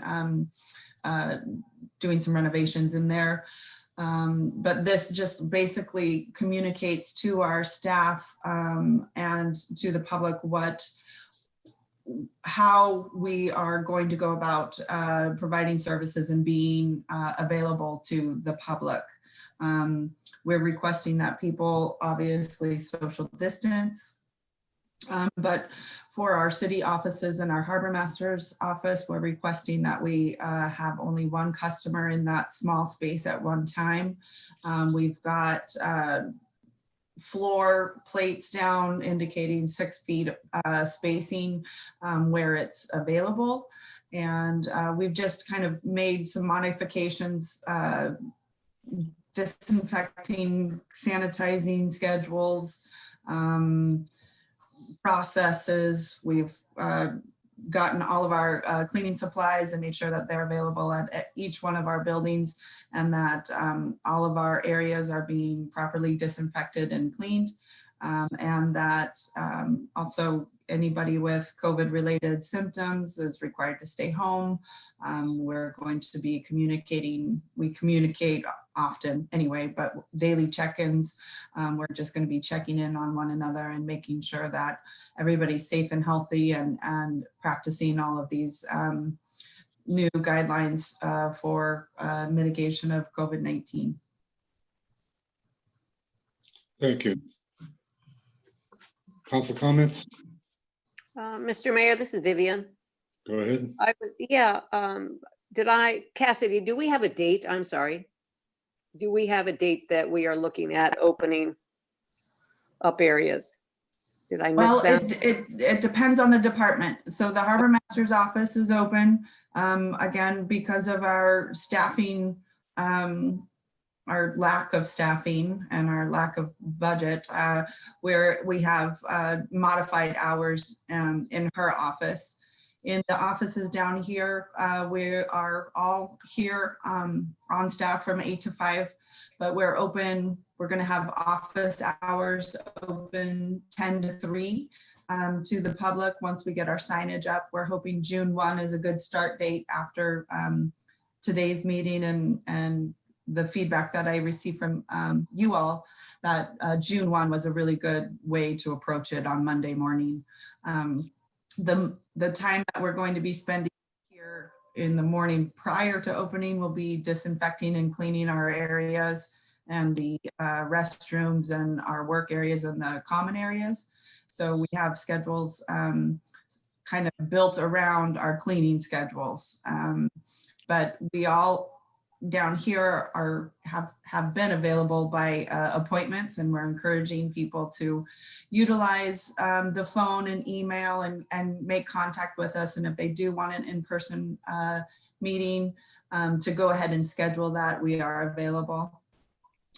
doing some renovations in there. But this just basically communicates to our staff and to the public how we are going to go about providing services and being available to the public. We're requesting that people obviously social distance, but for our city offices and our harbor master's office, we're requesting that we have only one customer in that small space at one time. We've got floor plates down indicating 6 feet spacing where it's available. And we've just kind of made some modifications, disinfecting, sanitizing schedules, processes. We've gotten all of our cleaning supplies and made sure that they're available at each one of our buildings, and that all of our areas are being properly disinfected and cleaned, and that also anybody with COVID-related symptoms is required to stay home. We're going to be communicating, we communicate often anyway, but daily check-ins, we're just going to be checking in on one another and making sure that everybody's safe and healthy, and practicing all of these new guidelines for mitigation of COVID-19. Thank you. Council comments? Mr. Mayor, this is Vivian. Go ahead. Cassidy, do we have a date? I'm sorry. Do we have a date that we are looking at opening up areas? Did I miss that? It depends on the department. So the harbor master's office is open. Again, because of our staffing, our lack of staffing and our lack of budget, where we have modified hours in her office. In the offices down here, we are all here on staff from 8 to 5, but we're open. We're going to have office hours open 10 to 3 to the public once we get our signage up. We're hoping June 1 is a good start date after today's meeting and the feedback that I received from you all, that June 1 was a really good way to approach it on Monday morning. The time that we're going to be spending here in the morning prior to opening will be disinfecting and cleaning our areas and the restrooms and our work areas and the common areas. So we have schedules kind of built around our cleaning schedules. But we all down here have been available by appointments, and we're encouraging people to utilize the phone and email and make contact with us. And if they do want an in-person meeting, to go ahead and schedule that, we are available.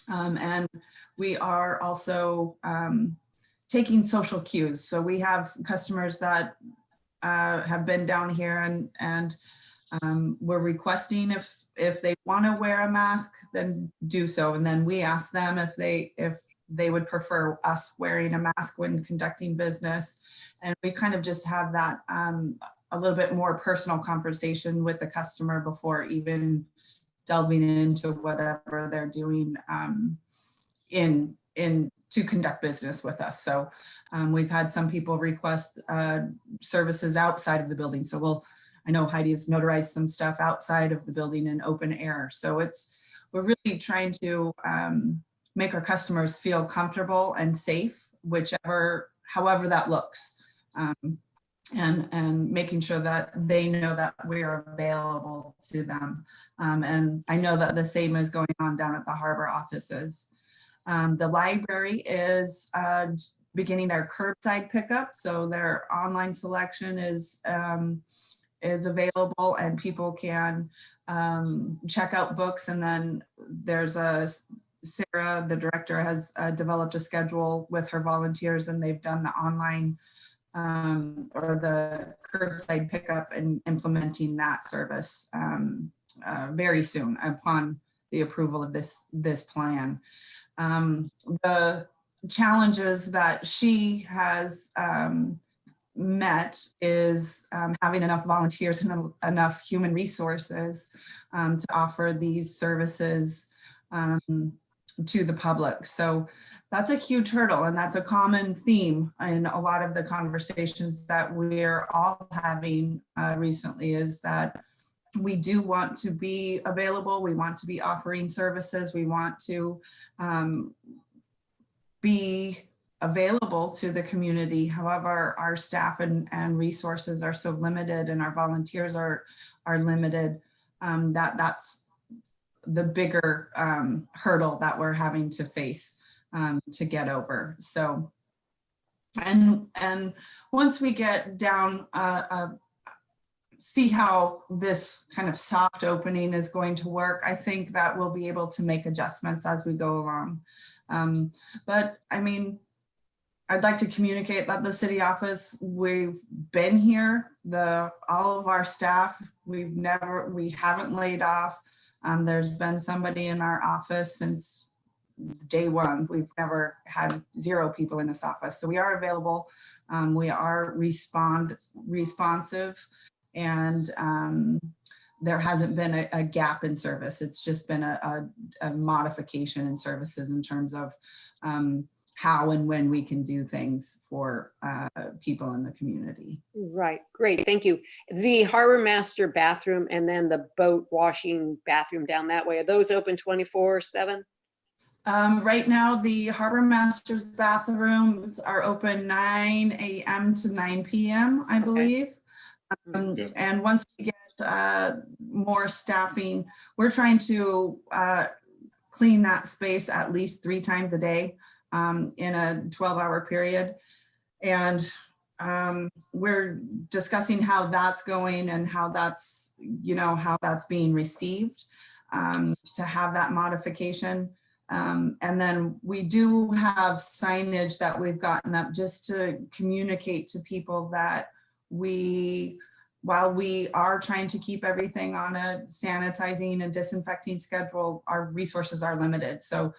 And we are also taking social cues. So we have customers that have been down here and we're requesting if they want to wear a mask, then do so. And then we ask them if they would prefer us wearing a mask when conducting business. And we kind of just have that a little bit more personal conversation with the customer before even delving into whatever they're doing to conduct business with us. So we've had some people request services outside of the building. So I know Heidi has notarized some stuff outside of the building in open air. So we're really trying to make our customers feel comfortable and safe, however that looks. And making sure that they know that we are available to them. And I know that the same is going on down at the harbor offices. The library is beginning their curbside pickup. So their online selection is available and people can check out books. And then there's Sarah, the director, has developed a schedule with her volunteers, and they've done the online or the curbside pickup and implementing that service very soon upon the approval of this plan. The challenges that she has met is having enough volunteers and enough human resources to offer these services to the public. So that's a huge hurdle, and that's a common theme in a lot of the conversations that we're all having recently, is that we do want to be available. We want to be offering services. We want to be available to the community. However, our staff and resources are so limited, and our volunteers are limited, that's the bigger hurdle that we're having to face to get over. So, and once we get down, see how this kind of soft opening is going to work, I think that we'll be able to make adjustments as we go along. But I mean, I'd like to communicate that the city office, we've been here, all of our staff, we haven't laid off. There's been somebody in our office since day one. We've never had 0 people in this office. So we are available. We are responsive, and there hasn't been a gap in service. It's just been a modification in services in terms of how and when we can do things for people in the community. Right, great, thank you. The harbor master bathroom and then the boat washing bathroom down that way, are those open 24/7? Right now, the harbor master's bathrooms are open 9 a.m. to 9 p.m., I believe. And once we get more staffing, we're trying to clean that space at least 3 times a day in a 12-hour period. And we're discussing how that's going and how that's being received to have that modification. And then we do have signage that we've gotten up just to communicate to people that while we are trying to keep everything on a sanitizing and disinfecting schedule, our resources are limited. So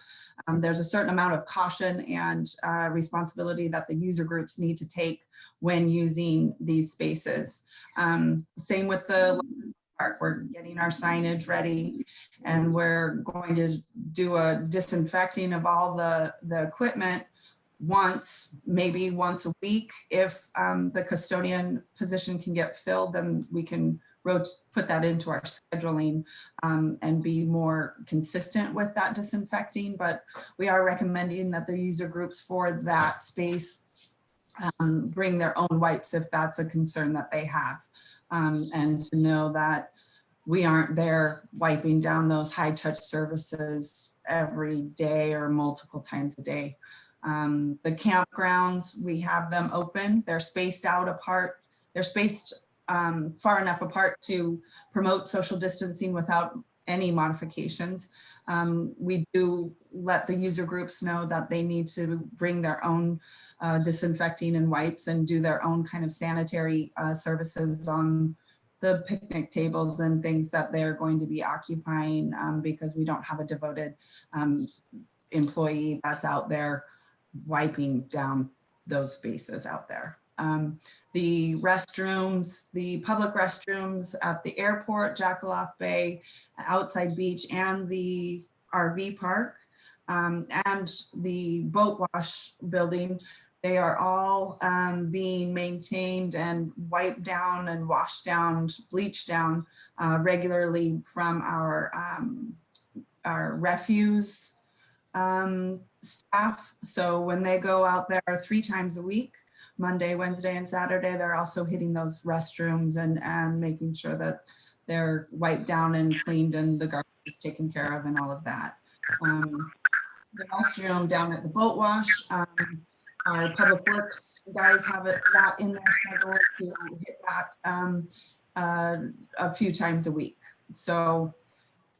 there's a certain amount of caution and responsibility that the user groups need to take when using these spaces. Same with the park. We're getting our signage ready, and we're going to do a disinfecting of all the equipment maybe once a week. If the custodian position can get filled, then we can put that into our scheduling and be more consistent with that disinfecting. But we are recommending that the user groups for that space bring their own wipes if that's a concern that they have. And to know that we aren't there wiping down those high touch services every day or multiple times a day. The campgrounds, we have them open. They're spaced out apart. They're spaced far enough apart to promote social distancing without any modifications. We do let the user groups know that they need to bring their own disinfecting and wipes and do their own kind of sanitary services on the picnic tables and things that they're going to be occupying, because we don't have a devoted employee that's out there wiping down those spaces out there. The restrooms, the public restrooms at the airport, Jackalope Bay, outside beach, and the RV park, and the boat wash building, they are all being maintained and wiped down and washed down, bleached down regularly from our refuse staff. So when they go out there 3 times a week, Monday, Wednesday, and Saturday, they're also hitting those restrooms and making sure that they're wiped down and cleaned and the garbage is taken care of and all of that. The restroom down at the boat wash, our public works guys have that in their schedule to hit that a few times a week. So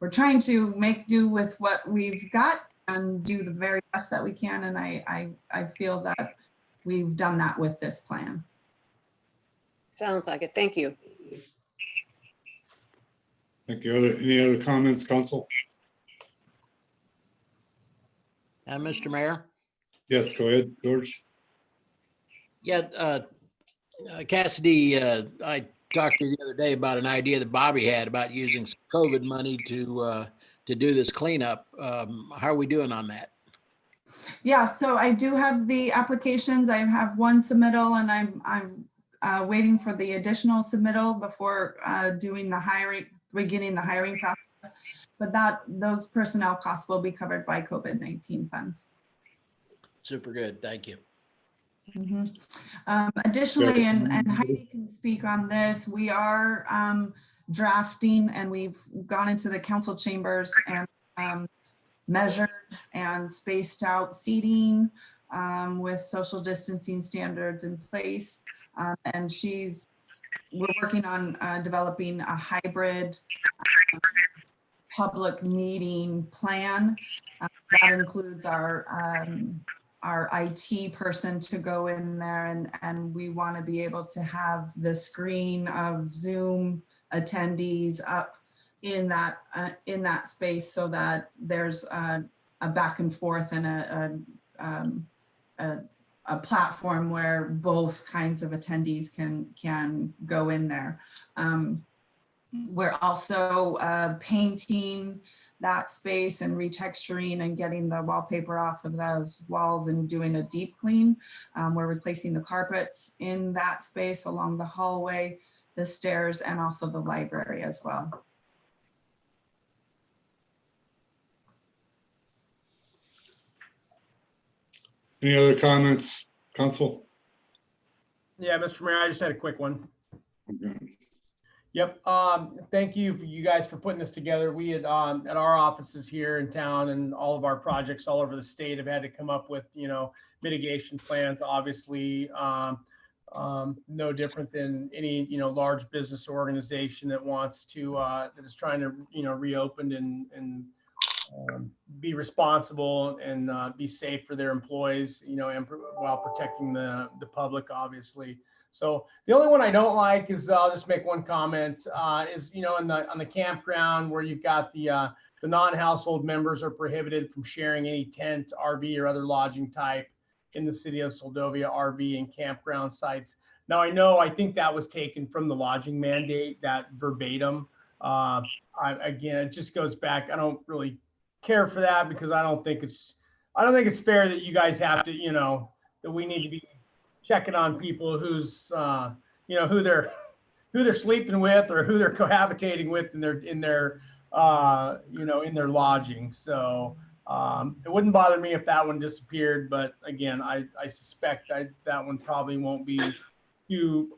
we're trying to make do with what we've got and do the very best that we can. And I feel that we've done that with this plan. Sounds like it. Thank you. Thank you. Any other comments, council? Mr. Mayor? Yes, go ahead, George. Yeah, Cassidy, I talked to you the other day about an idea that Bobby had about using some COVID money to do this cleanup. How are we doing on that? Yeah, so I do have the applications. I have one submittal, and I'm waiting for the additional submittal before doing the hiring, beginning the hiring process. But those personnel costs will be covered by COVID-19 funds. Super good, thank you. Additionally, and Heidi can speak on this, we are drafting, and we've gone into the council chambers and measured and spaced out seating with social distancing standards in place. And we're working on developing a hybrid public meeting plan that includes our IT person to go in there, and we want to be able to have the screen of Zoom attendees up in that space, so that there's a back and forth and a platform where both kinds of attendees can go in there. We're also painting that space and retexturing and getting the wallpaper off of those walls and doing a deep clean. We're replacing the carpets in that space along the hallway, the stairs, and also the library as well. Any other comments, council? Yeah, Mr. Mayor, I just had a quick one. Okay. Yep. Thank you for you guys for putting this together. We had at our offices here in town and all of our projects all over the state have had to come up with, mitigation plans, obviously, no different than any, large business organization that wants to, that is trying to, reopen and be responsible and be safe for their employees, and while protecting the public, obviously. So the only one I don't like is, I'll just make one comment, is, on the campground where you've got the non-household members are prohibited from sharing any tent, RV, or other lodging type in the city of Seldovia RV and campground sites. Now, I think that was taken from the lodging mandate, that verbatim. Again, it just goes back. I don't really care for that because I don't think it's fair that you guys have to, that we need to be checking on people who's, who they're sleeping with or who they're cohabitating with in their lodging. So it wouldn't bother me if that one disappeared, but again, I suspect that one probably won't be too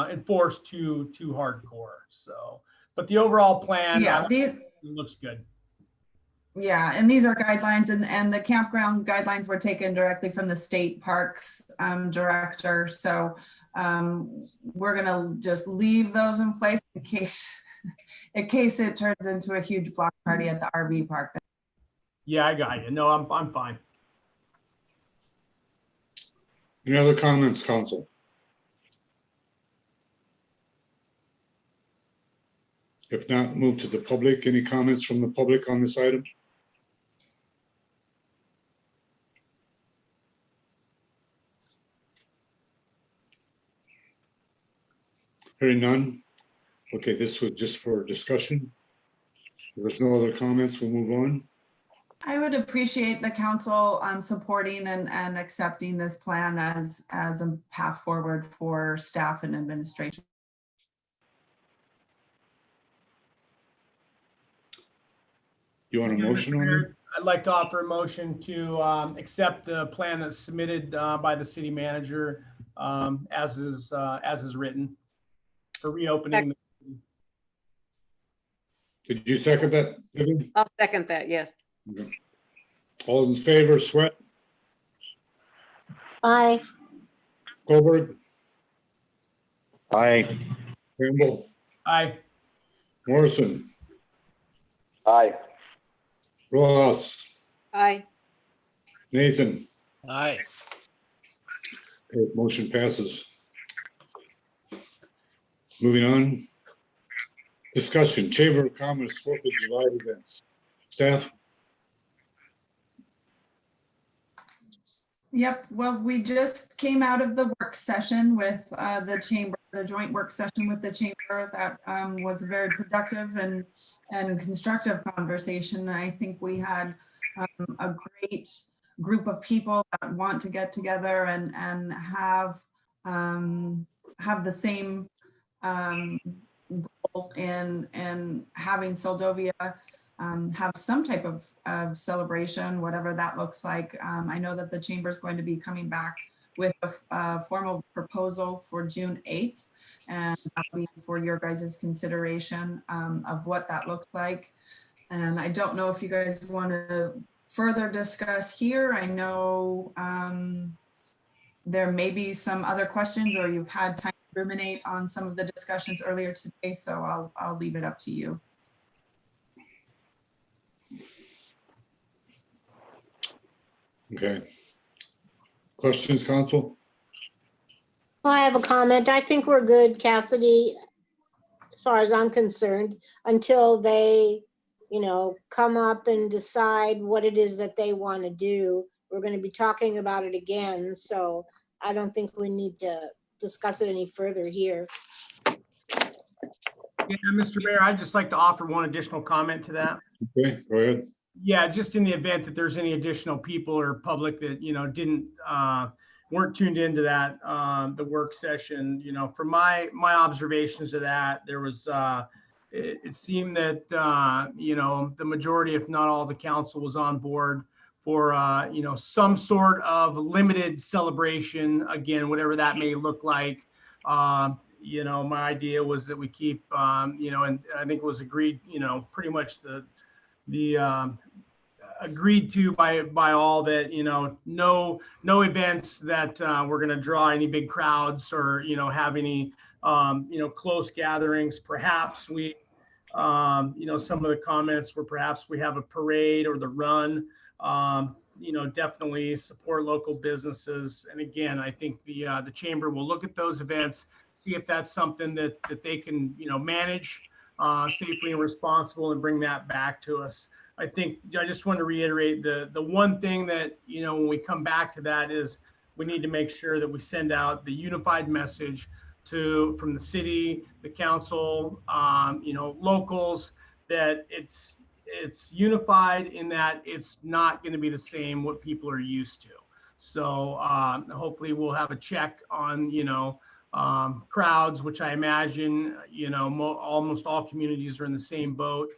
enforced too hardcore. So, but the overall plan, looks good. Yeah, and these are guidelines, and the campground guidelines were taken directly from the state parks director. So we're gonna just leave those in place in case it turns into a huge block party at the RV park. Yeah, I got you. No, I'm fine. Any other comments, council? If not, move to the public. Any comments from the public on this item? Hearing none. Okay, this was just for discussion. If there's no other comments, we'll move on. I would appreciate the council supporting and accepting this plan as a path forward for staff and administration. You want a motion on it? I'd like to offer a motion to accept the plan that's submitted by the city manager as is written for reopening. Did you second that, Vivian? I'll second that, yes. Okay. All in favor, Sweat, Aye. Goldberg, Aye. Campbell, Aye. Morrison, Aye. Rojas, Aye. Nathan. Aye. Okay, motion passes. Moving on. Discussion, Chamber of Commerce 4th of July events. Staff? Yep, well, we just came out of the work session with the chamber, the joint work session with the chamber. That was a very productive and constructive conversation. I think we had a great group of people that want to get together and have the same goal in having Seldovia have some type of celebration, whatever that looks like. I know that the chamber is going to be coming back with a formal proposal for June 8th, and that'll be for your guys' consideration of what that looks like. And I don't know if you guys want to further discuss here. I know there may be some other questions, or you've had time to ruminate on some of the discussions earlier today, so I'll leave it up to you. Okay. Questions, council? I have a comment. I think we're good, Cassidy, as far as I'm concerned, until they, come up and decide what it is that they want to do. We're going to be talking about it again, so I don't think we need to discuss it any further here. Yeah, Mr. Mayor, I'd just like to offer one additional comment to that. Okay, go ahead. Yeah, just in the event that there's any additional people or public that, weren't tuned into that, the work session, from my observations of that, there was, it seemed that, the majority, if not all the council was on board for, some sort of limited celebration, again, whatever that may look like. My idea was that we keep, and I think it was agreed, pretty much the agreed to by all that, no events that we're going to draw any big crowds or, have any, close gatherings. Perhaps we, some of the comments were perhaps we have a parade or the run, definitely support local businesses. And again, I think the chamber will look at those events, see if that's something that they can, manage safely and responsible, and bring that back to us. I think I just want to reiterate the one thing that, when we come back to that is we need to make sure that we send out the unified message from the city, the council, locals, that it's unified in that it's not going to be the same what people are used to. So hopefully we'll have a check on, crowds, which I imagine, almost all communities are in the same boat.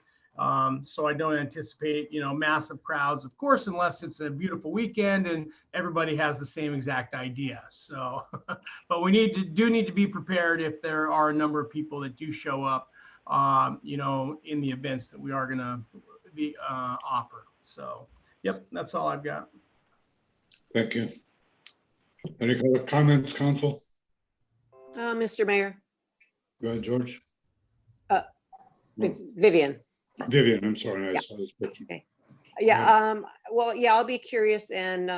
So I don't anticipate, massive crowds, of course, unless it's a beautiful weekend and everybody has the same exact idea. So, but we do need to be prepared if there are a number of people that do show up, in the events that we are going to be offer. So, yep, that's all I've got. Thank you. Any other comments, council? Mr. Mayor, Go ahead, George. it's Vivian. Vivian, I'm sorry. I Yeah. saw this picture. Okay. Yeah, well, yeah, I'll be curious and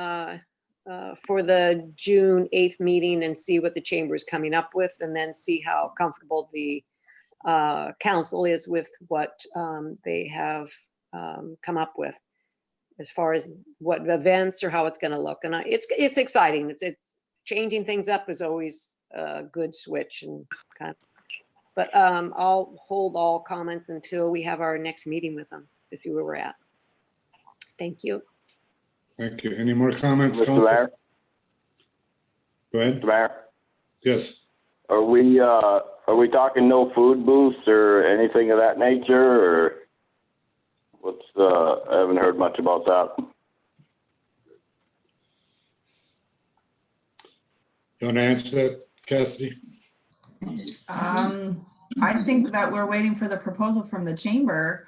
for the June 8th meeting and see what the chamber is coming up with and then see how comfortable the council is with what they have come up with as far as what events or how it's going to look. And it's exciting. It's changing things up is always a good switch and kind of, but I'll hold all comments until we have our next meeting with them to see where we're at. Thank you. Thank you. Any more comments? Mr. Council? Mayor, Go ahead. Mr. Mayor, Yes. are we talking no food booths or anything of that nature, or what's I haven't heard much about that. You want to answer that, Cassidy? I think that we're waiting for the proposal from the chamber.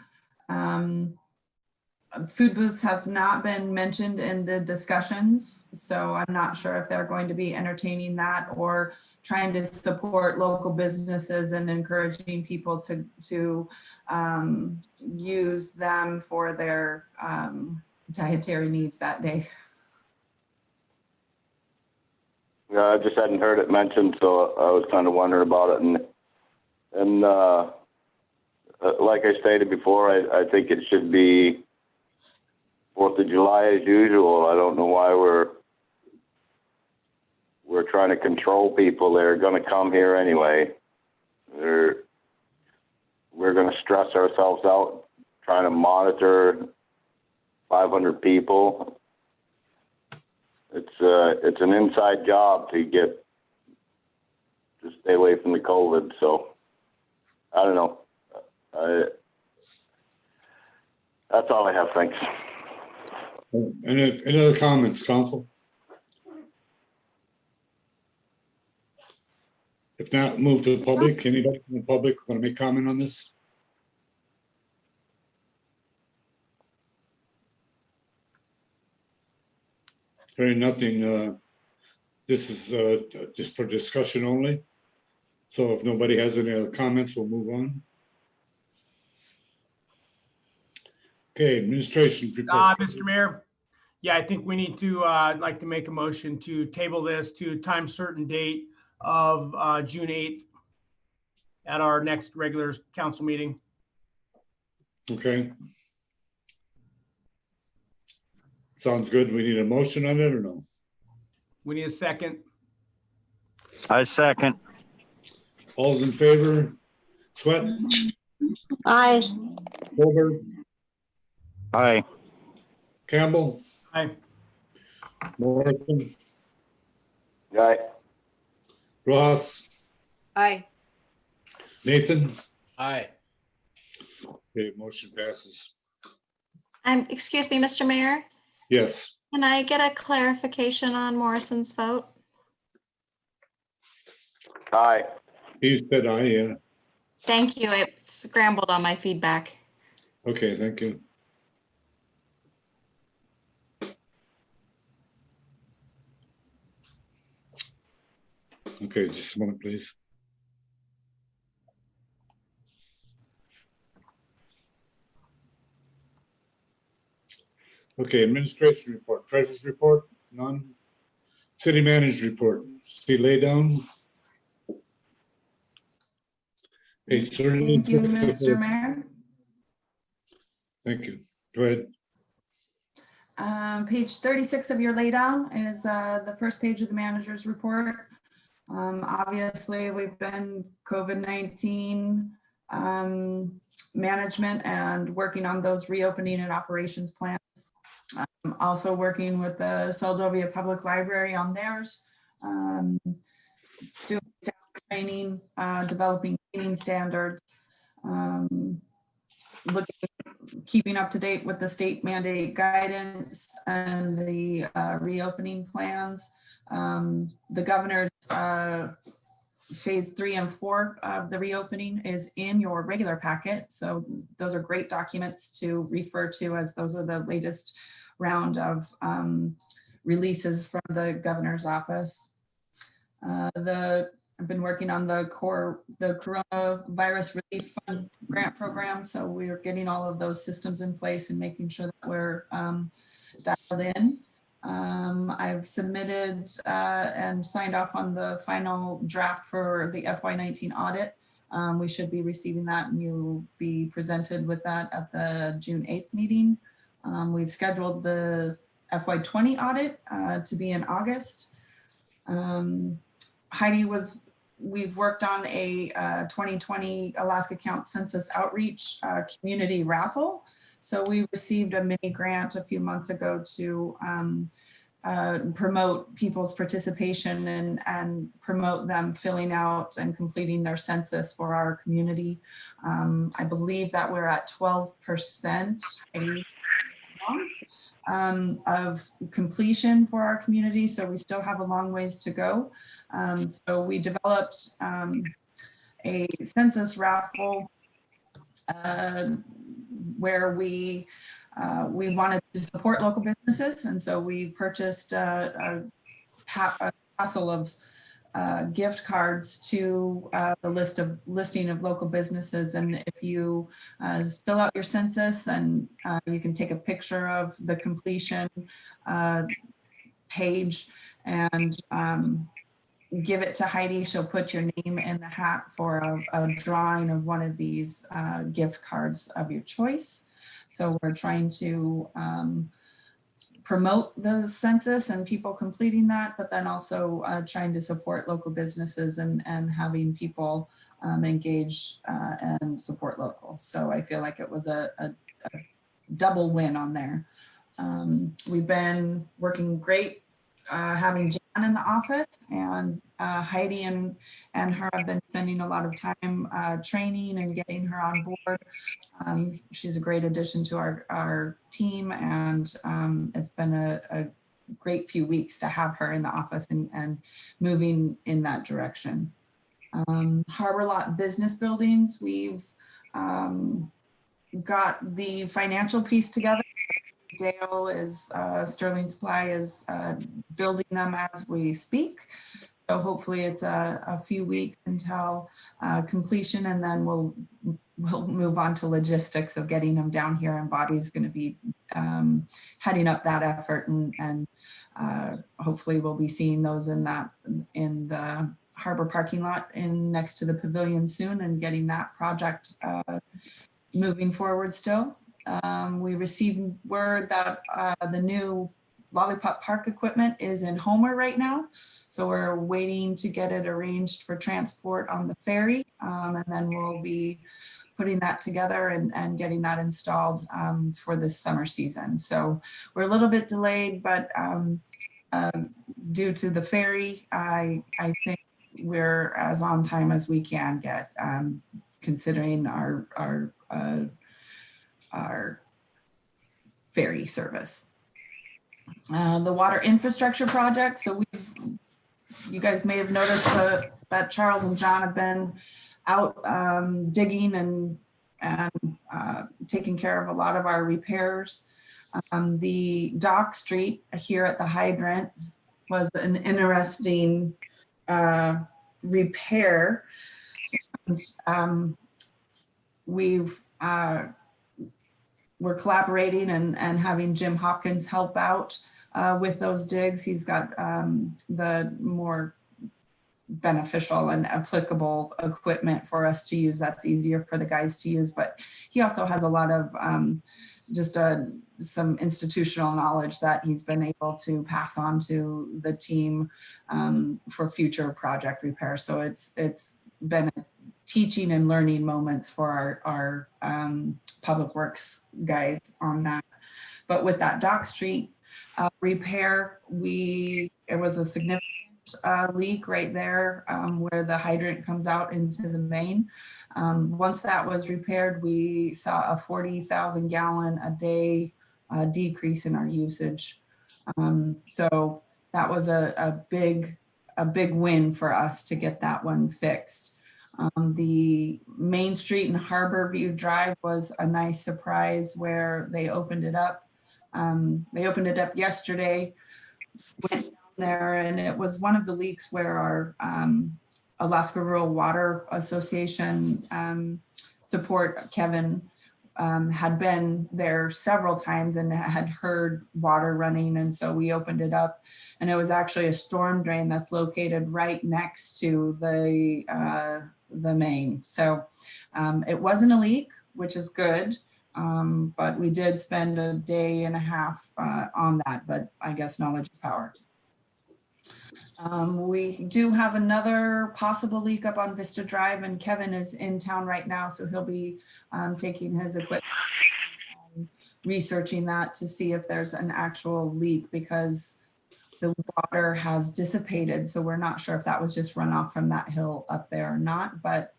Food booths have not been mentioned in the discussions, so I'm not sure if they're going to be entertaining that or trying to support local businesses and encouraging people to use them for their dietary needs that day. Yeah, I just hadn't heard it mentioned, so I was kind of wondering about it. And like I stated before, I think it should be 4th of July as usual. I don't know why we're trying to control people. They're going to come here anyway. We're going to stress ourselves out trying to monitor 500 people. It's an inside job to stay away from the COVID. So I don't know. That's all I have. Thanks. Any other comments, council? If not, move to the public. Anybody from the public want to make comment on this? Hearing nothing, this is just for discussion only. So if nobody has any other comments, we'll move on. Okay, administration report. Mr. Mayor. Yeah, I think we need to, I'd like to make a motion to table this to time certain date of June 8th at our next regular council meeting. Okay. Sounds good. We need a motion on it or no? We need a second. I second. All's in favor? Sweat? Aye. Holbert? Aye. Campbell? Aye. Morrison? Aye. Ross? Aye. Nathan? Aye. Okay, motion passes. Excuse me, Mr. Mayor, Yes. can I get a clarification on Morrison's vote? Aye. He said aye, yeah. Thank you. It scrambled on my feedback. Okay, thank you. Okay, just a moment, please. Okay, administration report, treasurer's report, none. City manager report, see lay down. Page 30. Thank you, Mr. Mayor. Thank you. Go ahead. Page 36 of your laydown is the first page of the manager's report. Obviously, we've been COVID-19 management and working on those reopening and operations plans. Also working with the Seldovia Public Library on theirs, doing staff training, developing cleaning standards, keeping up to date with the state mandate guidance and the reopening plans. The governor's phase 3 and 4 of the reopening is in your regular packet. So those are great documents to refer to, as those are the latest round of releases from the governor's office. The I've been working on the coronavirus relief fund grant program. So we are getting all of those systems in place and making sure that we're dialed in. I've submitted and signed off on the final draft for the FY19 audit. We should be receiving that, and you'll be presented with that at the June 8th meeting. We've scheduled the FY20 audit to be in August. We've worked on a 2020 Alaska Count Census Outreach community raffle. So we received a mini grant a few months ago to promote people's participation and promote them filling out and completing their census for our community. I believe that we're at 12% of completion for our community, so we still have a long ways to go. So we developed a census raffle where we wanted to support local businesses, and so we purchased a parcel of gift cards to the listing of local businesses. And if you fill out your census, and you can take a picture of the completion page and give it to Heidi. She'll put your name in the hat for a drawing of one of these gift cards of your choice. So we're trying to promote the census and people completing that, but then also trying to support local businesses and having people engage and support local. So I feel like it was a double win on there. We've been working great, having Jan in the office, and Heidi and her have been spending a lot of time training and getting her on board. She's a great addition to our team, and it's been a great few weeks to have her in the office and moving in that direction. Harbor Lot business buildings, we've got the financial piece together. Dale is, Sterling Supply is building them as we speak. So hopefully it's a few weeks until completion, and then we'll move on to logistics of getting them down here, and Bobby's going to be heading up that effort, and hopefully we'll be seeing those in the harbor parking lot next to the pavilion soon, and getting that project moving forward still. We received word that the new Lollipop Park equipment is in Homer right now. So we're waiting to get it arranged for transport on the ferry. And then we'll be putting that together and getting that installed for this summer season. So we're a little bit delayed, but due to the ferry, I think we're as on time as we can get, considering our ferry service. The water infrastructure project. So you guys may have noticed that Charles and John have been out digging and taking care of a lot of our repairs. The dock street here at the hydrant was an interesting repair. We're collaborating and having Jim Hopkins help out with those digs. He's got the more beneficial and applicable equipment for us to use that's easier for the guys to use, but he also has a lot of some institutional knowledge that he's been able to pass on to the team for future project repair. So it's been a teaching and learning moments for our public works guys on that. But with that dock street repair, it was a significant leak right there where the hydrant comes out into the main. Once that was repaired, we saw a 40,000 gallon a day decrease in our usage. So that was a big win for us to get that one fixed. The Main Street and Harbor View Drive was a nice surprise where they opened it up. They opened it up yesterday, went down there, and it was one of the leaks where Alaska Rural Water Association support. Kevin had been there several times and had heard water running, and so we opened it up, and it was actually a storm drain that's located right next to the main. So it wasn't a leak, which is good, but we did spend a day and a half on that, but I guess knowledge is power. We do have another possible leak up on Vista Drive, and Kevin is in town right now, so he'll be taking his equipment, researching that to see if there's an actual leak, because the water has dissipated. So we're not sure if that was just runoff from that hill up there or not, but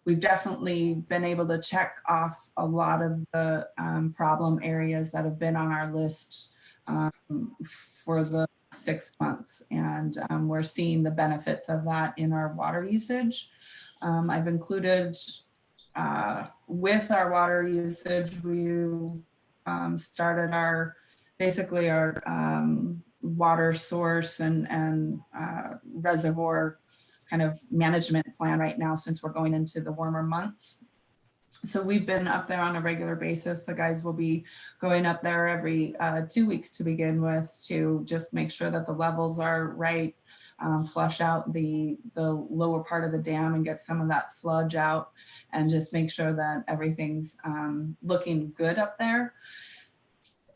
we've definitely been able to check off a lot of the problem areas that have been on our list for the 6 months, and we're seeing the benefits of that in our water usage. I've included with our water usage, we started our basically our water source and reservoir kind of management plan right now, since we're going into the warmer months. So we've been up there on a regular basis. The guys will be going up there every 2 weeks to begin with, to just make sure that the levels are right, flush out the lower part of the dam and get some of that sludge out, and just make sure that everything's looking good up there.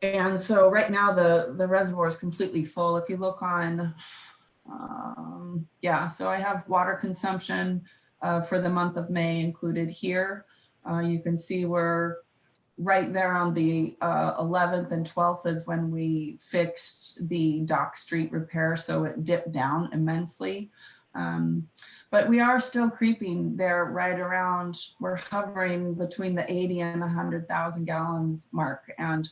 And so right now the reservoir is completely full. If you look on, yeah, so I have water consumption for the month of May included here. You can see we're right there on the 11th and 12th is when we fixed the Dock Street repair, so it dipped down immensely. But we are still creeping there right around, we're hovering between the 80 and 100,000 gallons mark. And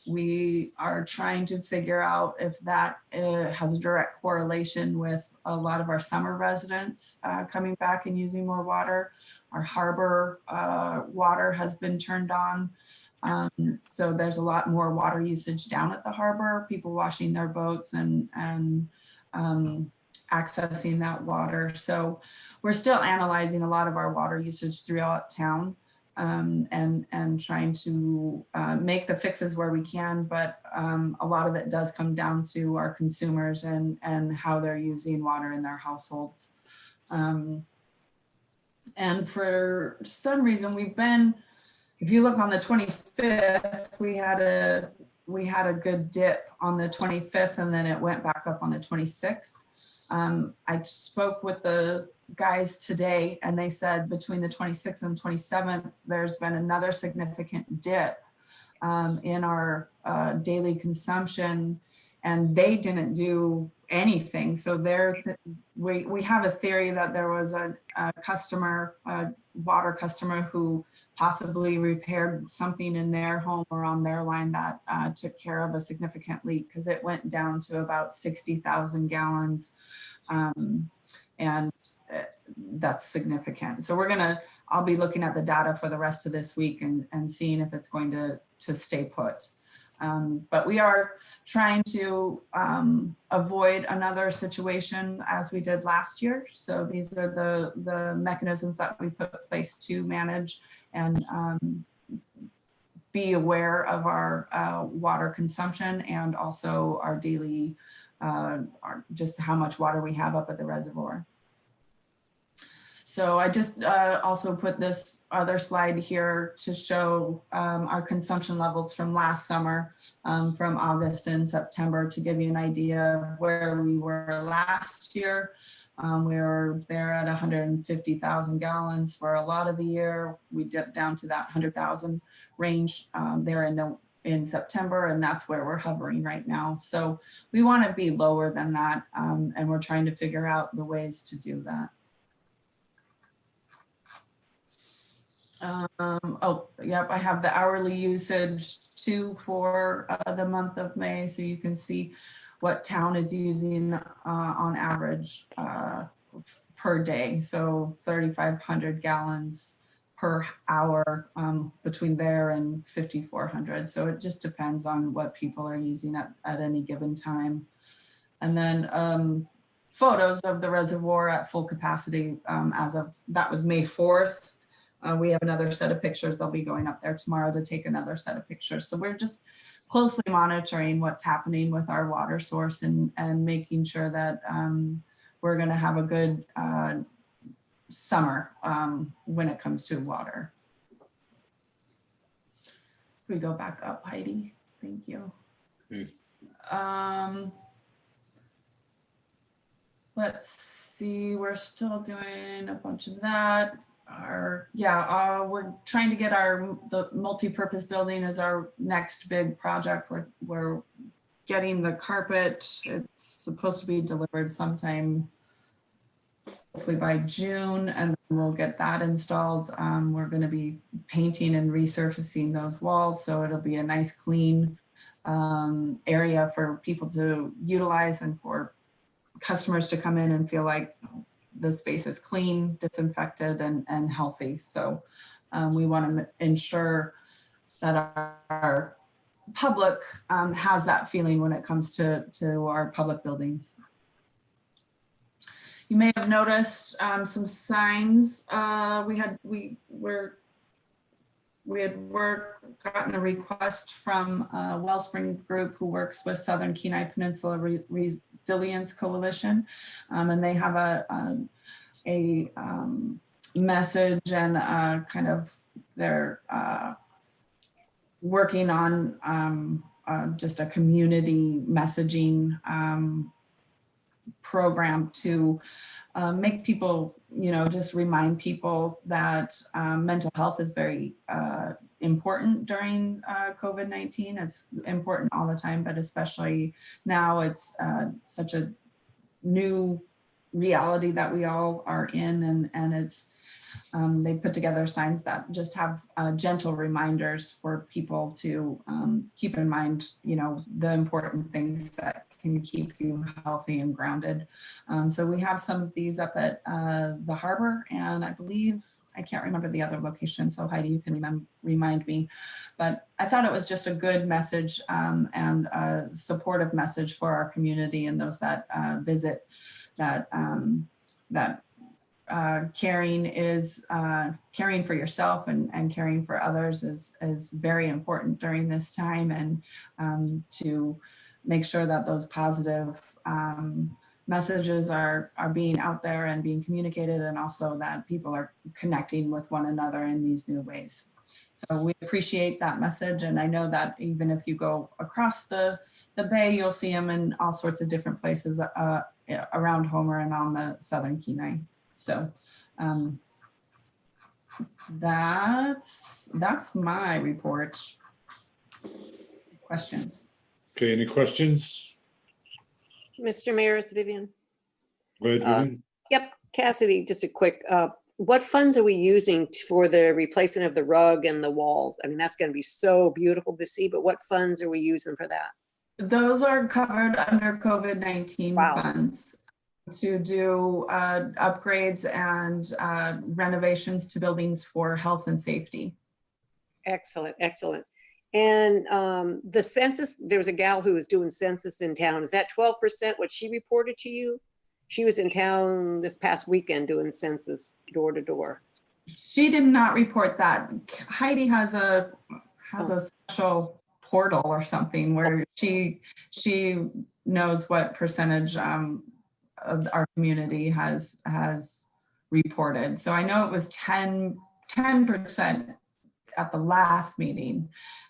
we are trying to figure out if that has a direct correlation with a lot of our summer residents coming back and using more water. Our harbor water has been turned on. So there's a lot more water usage down at the harbor, people washing their boats and accessing that water. So we're still analyzing a lot of our water usage throughout town, and trying to make the fixes where we can, but a lot of it does come down to our consumers and how they're using water in their households. And for some reason we've been, if you look on the 25th, we had a good dip on the 25th, and then it went back up on the 26th. I spoke with the guys today, and they said between the 26th and 27th, there's been another significant dip in our daily consumption, and they didn't do anything. So we have a theory that there was a customer, a water customer, who possibly repaired something in their home or on their line that took care of a significant leak, because it went down to about 60,000 gallons. And that's significant. So I'll be looking at the data for the rest of this week and seeing if it's going to stay put. But we are trying to avoid another situation as we did last year. So these are the mechanisms that we put in place to manage and be aware of our water consumption, and also our daily, just how much water we have up at the reservoir. So I just also put this other slide here to show our consumption levels from last summer, from August and September, to give you an idea of where we were last year. We were there at 150,000 gallons for a lot of the year. We dipped down to that 100,000 range there in September, and that's where we're hovering right now. So we want to be lower than that, and we're trying to figure out the ways to do that. Oh, yep, I have the hourly usage too for the month of May, so you can see what town is using on average per day. So 3,500 gallons per hour between there and 5,400. So it just depends on what people are using at any given time. And then photos of the reservoir at full capacity as of, that was May 4th. We have another set of pictures. They'll be going up there tomorrow to take another set of pictures. So we're just closely monitoring what's happening with our water source and making sure that we're going to have a good summer when it comes to water. We go back up, Heidi. Thank you. Let's see, we're still doing a bunch of that. We're trying to get the multi-purpose building as our next big project. We're getting the carpet. It's supposed to be delivered sometime, hopefully by June, and then we'll get that installed. We're going to be painting and resurfacing those walls, so it'll be a nice clean area for people to utilize and for customers to come in and feel like the space is clean, disinfected, and healthy. So we want to ensure that our public has that feeling when it comes to our public buildings. You may have noticed some signs. We had gotten a request from Wellspring Group, who works with Southern Kenai Peninsula Resilience Coalition, and they have a message and kind of they're working on just a community messaging program to make people, just remind people that mental health is very important during COVID-19. It's important all the time, but especially now it's such a new reality that we all are in, and it's they put together signs that just have gentle reminders for people to keep in mind, the important things that can keep you healthy and grounded. So we have some of these up at the harbor, and I believe, I can't remember the other location, so Heidi, you can remind me. But I thought it was just a good message and a supportive message for our community and those that visit, that caring for yourself and caring for others is very important during this time, and to make sure that those positive messages are being out there and being communicated, and also that people are connecting with one another in these new ways. So we appreciate that message, and I know that even if you go across the bay, you'll see them in all sorts of different places around Homer and on the Southern Kenai. So that's my report. Questions? Okay, any questions? Mr. Mayor, it's Vivian. Go ahead, Vivian. Yep, Cassidy, just a quick, what funds are we using for the replacement of the rug and the walls? I mean, that's going to be so beautiful to see, but what funds are we using for that? Those are covered under COVID-19 funds to do upgrades and renovations to buildings for health and safety. Excellent, excellent. And the census, there was a gal who was doing census in town. Is that 12% what she reported to you? She was in town this past weekend doing census door to door. She did not report that. Heidi has a special portal or something where she knows what percentage of our community has reported. So I know it was 10% at the last meeting.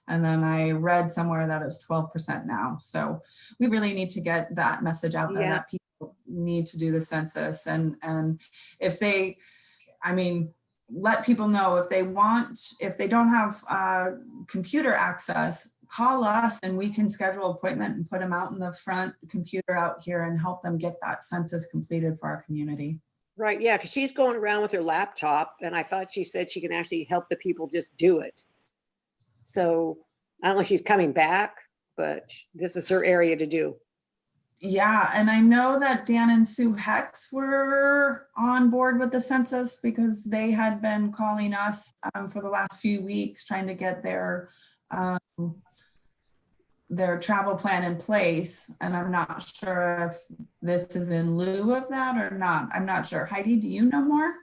And then I read somewhere that it's 12% now. So we really need to get that message out there that people need to do the census. And if they, let people know if they don't have computer access, call us and we can schedule an appointment and put them out in the front computer out here and help them get that census completed for our community. Right, yeah, because she's going around with her laptop, and I thought she said she can actually help the people just do it. So I don't know if she's coming back, but this is her area to do. Yeah, and I know that Dan and Sue Hex were on board with the census because they had been calling us for the last few weeks trying to get their their travel plan in place, and I'm not sure if this is in lieu of that or not. I'm not sure. Heidi, do you know more?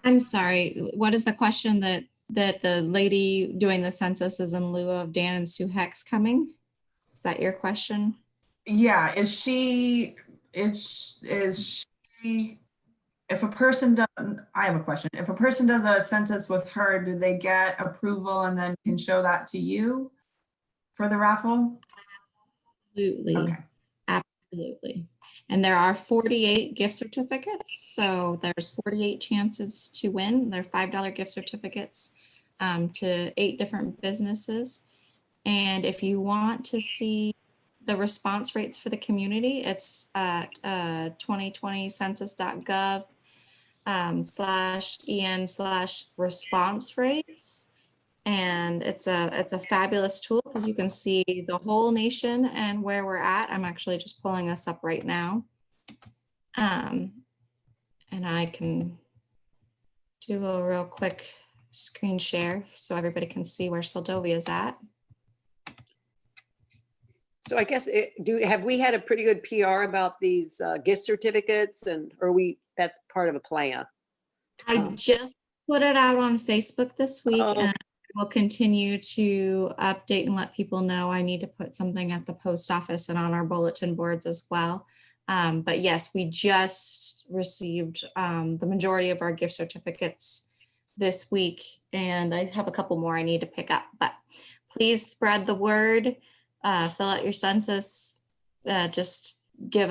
I'm sorry, what is the question that the lady doing the census is in lieu of Dan and Sue Hex coming? Is that your question? Yeah, is she, if a person does, I have a question. If a person does a census with her, do they get approval and then can show that to you for the raffle? Absolutely. Okay. Absolutely. And there are 48 gift certificates. So there's 48 chances to win. They're $5 gift certificates to 8 different businesses. And if you want to see the response rates for the community, it's at 2020census.gov /en/response rates. And it's a fabulous tool because you can see the whole nation and where we're at. I'm actually just pulling us up right now. And I can do a real quick screen share so everybody can see where Soldovia is at. So I guess, have we had a pretty good PR about these gift certificates, and that's part of a plan? I just put it out on Facebook this week, Oh. and we'll continue to update and let people know. I need to put something at the post office and on our bulletin boards as well. But yes, we just received the majority of our gift certificates this week, and I have a couple more I need to pick up. But please spread the word, fill out your census, just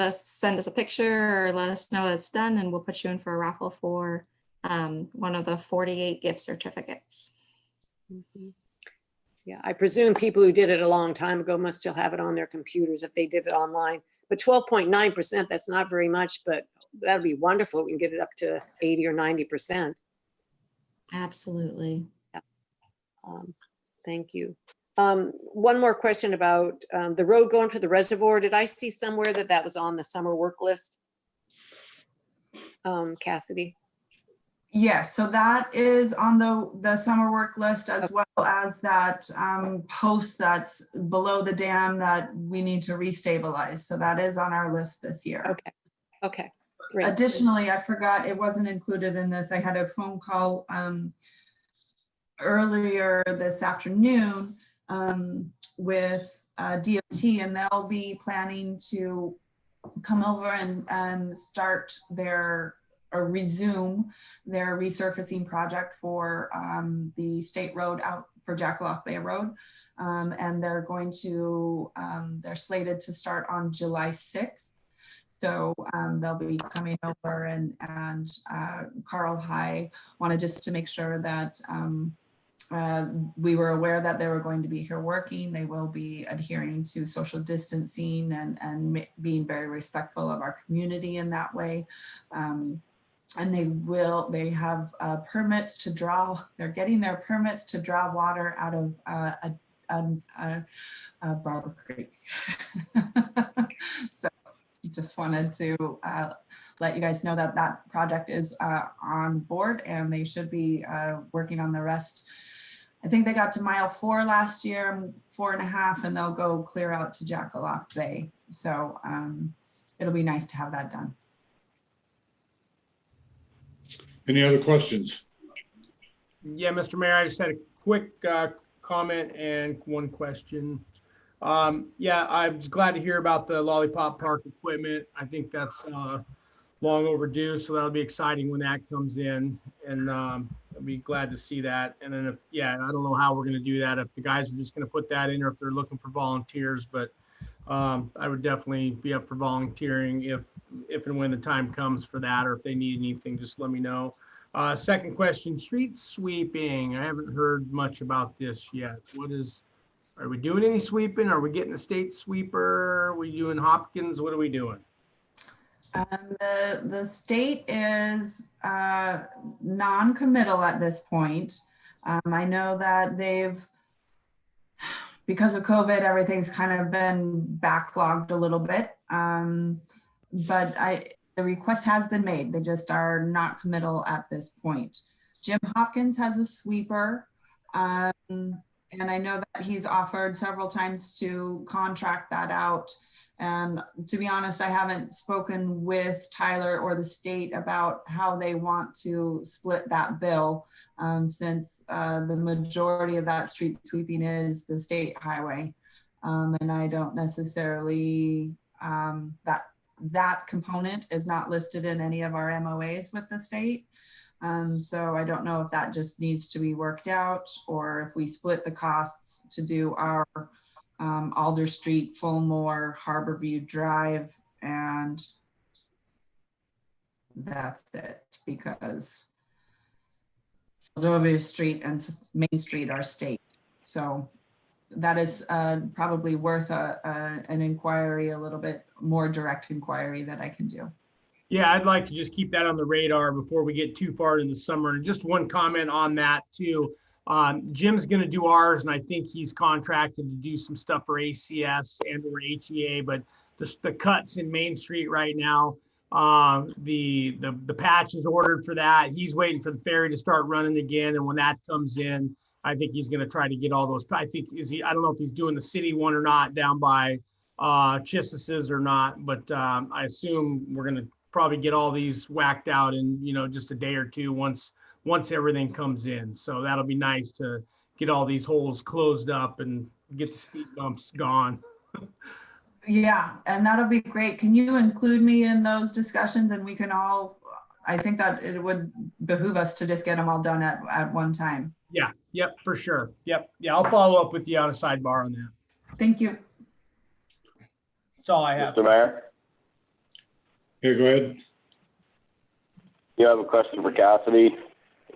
send us a picture or let us know that it's done, and we'll put you in for a raffle for one of the 48 gift certificates. Mhm. Yeah, I presume people who did it a long time ago must still have it on their computers if they did it online. But 12.9%, that's not very much, but that'd be wonderful. We can get it up to 80 or 90%. Absolutely. Thank you. One more question about the road going to the reservoir. Did I see somewhere that was on the summer work list? Cassidy? Yes, so that is on the summer work list, as well as that post that's below the dam that we need to restabilize. So that is on our list this year. Okay, great. Additionally, I forgot, it wasn't included in this. I had a phone call earlier this afternoon with DOT, and they'll be planning to come over and start resume their resurfacing project for the state road out for Jackalock Bay Road. And they're going to, they're slated to start on July 6th. So they'll be coming over, and Carl High wanted just to make sure that we were aware that they were going to be here working. They will be adhering to social distancing and being very respectful of our community in that way. And they have permits to draw, they're getting their permits to draw water out of Barber Creek. So just wanted to let you guys know that that project is on board, and they should be working on the rest. I think they got to mile 4 last year, 4.5, and they'll go clear out to Jackalock Bay. So it'll be nice to have that done. Any other questions? Yeah, Mr. Mayor, I just had a quick comment and one question. Yeah, I was glad to hear about the Lollipop Park equipment. I think that's long overdue, so that'll be exciting when that comes in, and I'll be glad to see that. And then I don't know how we're going to do that, if the guys are just going to put that in or if they're looking for volunteers, but I would definitely be up for volunteering if and when the time comes for that, or if they need anything, just let me know. Second question, street sweeping. I haven't heard much about this yet. Are we doing any sweeping? Are we getting a state sweeper? Are we doing Hopkins? What are we doing? The state is non-committal at this point. I know that because of COVID, everything's kind of been backlogged a little bit, but the request has been made. They just are not committal at this point. Jim Hopkins has a sweeper. And I know that he's offered several times to contract that out. And to be honest, I haven't spoken with Tyler or the state about how they want to split that bill, since the majority of that street sweeping is the state highway. And I don't necessarily, that component is not listed in any of our MOAs with the state. So I don't know if that just needs to be worked out, or if we split the costs to do our Alder Street, Fulmore, Harborview Drive, and that's it, because Seldovia Street and Main Street are state. So that is probably worth an inquiry, a little bit more direct inquiry that I can do. Yeah, I'd like to just keep that on the radar before we get too far in the summer. And just one comment on that too. Jim's going to do ours, and I think he's contracted to do some stuff for ACS and or HEA, but the cuts in Main Street right now, the patch is ordered for that. He's waiting for the ferry to start running again. And when that comes in, I think he's going to try to get all those. I think I don't know if he's doing the city one or not down by Chisses or not, but I assume we're going to probably get all these whacked out in, just a day or two once everything comes in. So that'll be nice to get all these holes closed up and get the speed bumps gone. Yeah, and that'll be great. Can you include me in those discussions, and we can all, I think that it would behoove us to just get them all done at one time. Yeah, yep, for sure. Yep. Yeah, I'll follow up with you on a sidebar on that. Thank you. That's all I have. Mr. Mayor, Okay, go ahead. you have a question for Cassidy.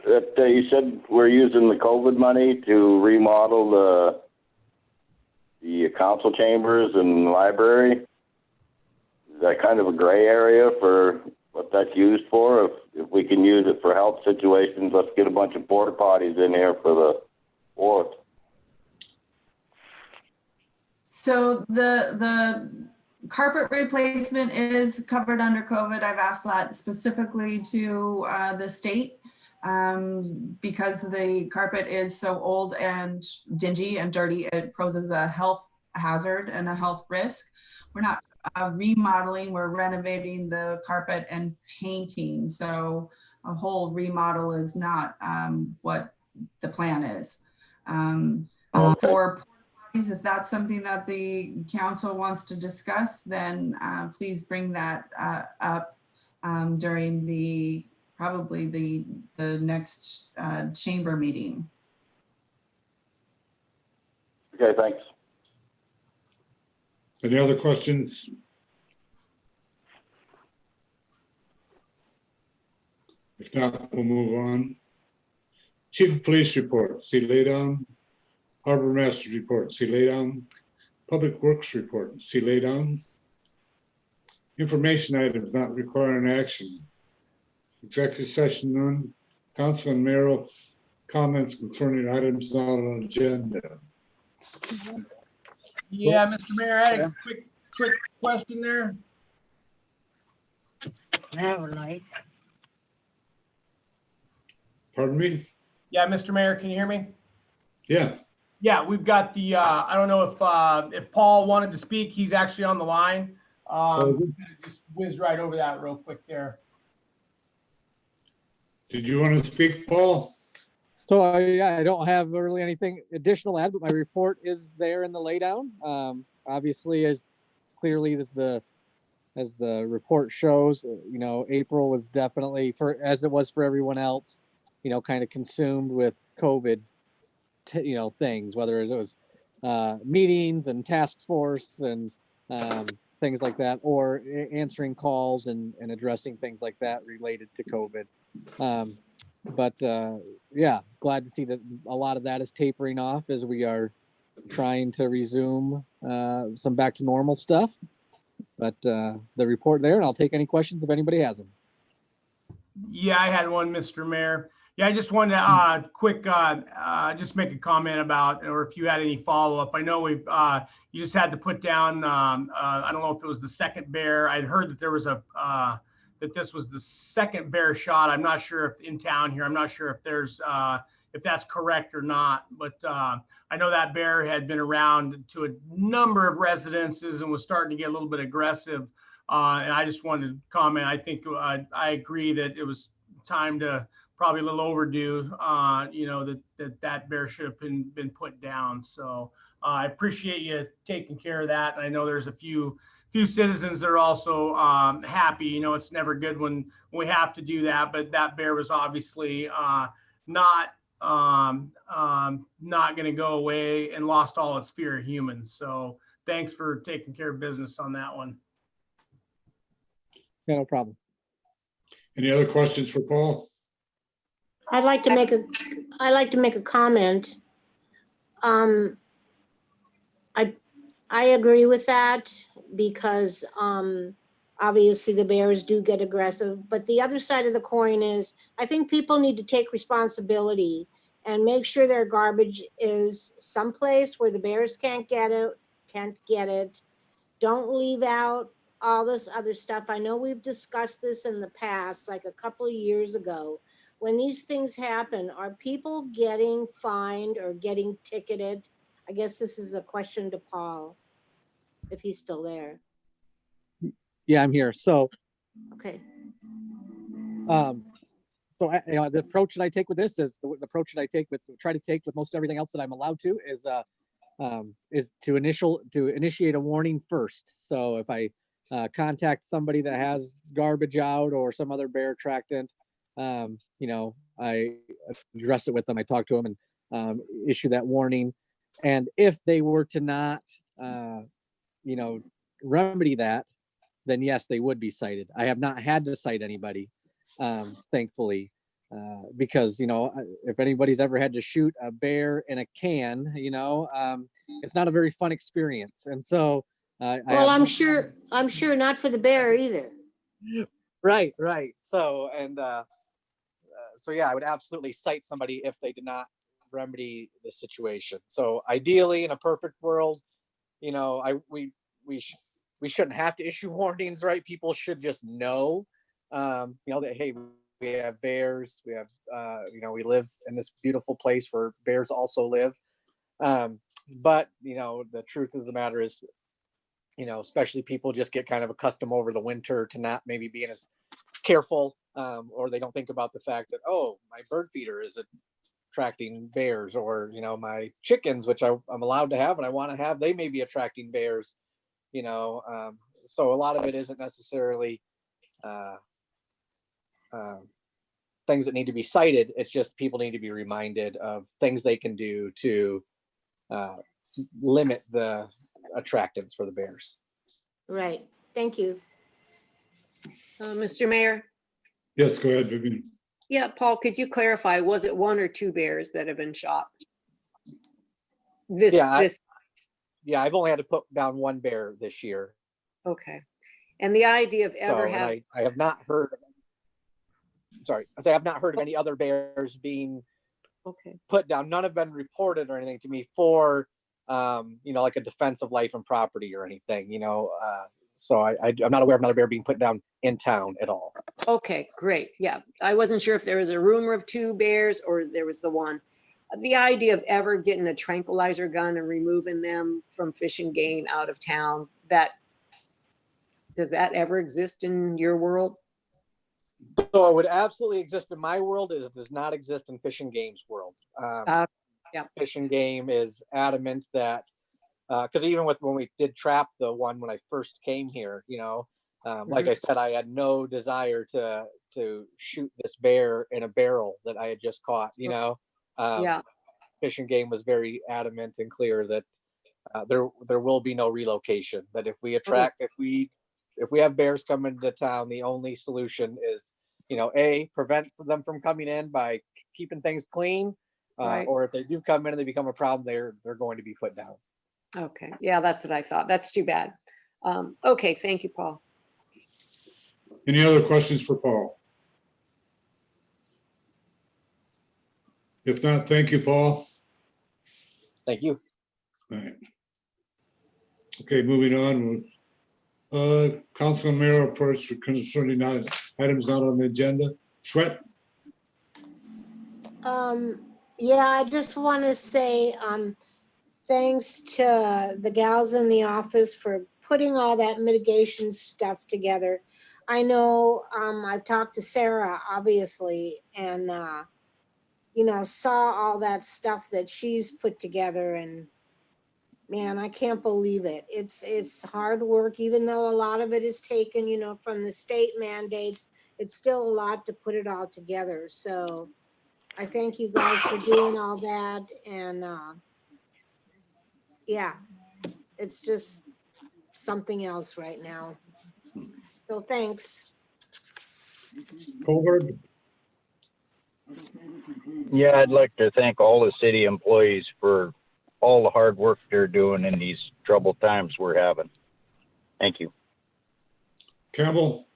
That you said we're using the COVID money to remodel the council chambers and library. Is that kind of a gray area for what that's used for? If we can use it for health situations, let's get a bunch of porta potties in here for the 4th. So the carpet replacement is covered under COVID. I've asked that specifically to the state because the carpet is so old and dingy and dirty, it poses a health hazard and a health risk. We're not remodeling, we're renovating the carpet and painting. So a whole remodel is not what the plan is. For if that's something that the council wants to discuss, then please bring that up during probably the next chamber meeting. Okay, thanks. Any other questions? If not, we'll move on. Chief of Police report, see lay down. Harbor Master's report, see lay down. Public Works report, see lay down. Information items not requiring action. Executive session none. Council and mayoral comments concerning items not on agenda. Yeah, Mr. Mayor, I had a quick question there. Pardon me? Yeah, Mr. Mayor, can you hear me? Yeah. Yeah, we've got the, I don't know if Paul wanted to speak, he's actually on the line. Just whizzed right over that real quick there. Did you want to speak, Paul? So yeah, I don't have really anything additional to add, but my report is there in the laydown. Obviously, as clearly as the report shows, April was definitely, as it was for everyone else, kind of consumed with COVID, things, whether it was meetings and task force and things like that, or answering calls and addressing things like that related to COVID. But yeah, glad to see that a lot of that is tapering off as we are trying to resume some back to normal stuff. But the report there, and I'll take any questions if anybody has them. Yeah, I had one, Mr. Mayor. Yeah, I just wanted to quick just make a comment about, or if you had any follow-up. I know you just had to put down, I don't know if it was the second bear. I'd heard that there was that this was the second bear shot. I'm not sure if in town here, I'm not sure if there's if that's correct or not. But I know that bear had been around to a number of residences and was starting to get a little bit aggressive. And I just wanted to comment. I think I agree that it was time to probably a little overdue. That bear should have been put down. So I appreciate you taking care of that. And I know there's a few citizens that are also happy. It's never good when we have to do that, but that bear was obviously not going to go away and lost all its fear of humans. So thanks for taking care of business on that one. Yeah, no problem. Any other questions for Paul? I'd like to make a comment. I agree with that because obviously the bears do get aggressive, but the other side of the coin is I think people need to take responsibility and make sure their garbage is someplace where the bears can't get it. Don't leave out all this other stuff. I know we've discussed this in the past, like a couple of years ago. When these things happen, are people getting fined or getting ticketed? I guess this is a question to Paul, if he's still there. Yeah, I'm here. So, Okay. The approach that I take with this is the approach that I try to take with most everything else that I'm allowed to is to initiate a warning first. So if I contact somebody that has garbage out or some other bear attractant, I address it with them. I talk to them and issue that warning. And if they were to not, remedy that, then yes, they would be cited. I have not had to cite anybody, thankfully, because, if anybody's ever had to shoot a bear in a can, it's not a very fun experience. And so, I'm sure not for the bear either. Right. So, yeah, I would absolutely cite somebody if they did not remedy the situation. So ideally, in a perfect world, we shouldn't have to issue warnings, right? People should just know, that, hey, we have bears, we have, we live in this beautiful place where bears also live. But, the truth of the matter is, especially people just get kind of accustomed over the winter to not maybe being as careful, or they don't think about the fact that, oh, my bird feeder is attracting bears, or, my chickens, which I'm allowed to have and I want to have, they may be attracting bears. So a lot of it isn't necessarily things that need to be cited. It's just people need to be reminded of things they can do to limit the attractants for the bears. Right. Thank you. Mr. Mayor? Yes, go ahead, Vivian. Yeah, Paul, could you clarify, was it one or two bears that have been shot? Yeah, I've only had to put down one bear this year. Okay. And the idea of ever having, I have not heard. Sorry, I have not heard of any other bears being put down. None have been reported or anything to me for, like a defense of life and property or anything. So I'm not aware of another bear being put down in town at all. Okay, great. Yeah, I wasn't sure if there was a rumor of two bears or there was the one. The idea of ever getting a tranquilizer gun and removing them from Fish and Game out of town, does that ever exist in your world? So it would absolutely exist in my world. It does not exist in Fish and Game's world. Yeah. Fish and Game is adamant that, because even when we did trap the one when I first came here, like I said, I had no desire to shoot this bear in a barrel that I had just caught. Fish and Game was very adamant and clear that there will be no relocation. That if we if we have bears coming to town, the only solution is, prevent them from coming in by keeping things clean, right. Or if they do come in and they become a problem, they're going to be put down. Okay, yeah, that's what I thought. That's too bad. Okay, thank you, Paul. Any other questions for Paul? If not, thank you, Paul. Thank you. All right. Okay, moving on. Council and mayor reports concerning items not on the agenda. Sweat. Yeah, I just want to say, thanks to the gals in the office for putting all that mitigation stuff together. I know, I've talked to Sarah, obviously, and, saw all that stuff that she's put together, and man, I can't believe it. It's hard work, even though a lot of it is taken, from the state mandates. It's still a lot to put it all together. So I thank you guys for doing all that. And yeah, it's just something else right now. So thanks. Colbert, Yeah, I'd like to thank all the city employees for all the hard work they're doing in these troubled times we're having. Thank you. Campbell,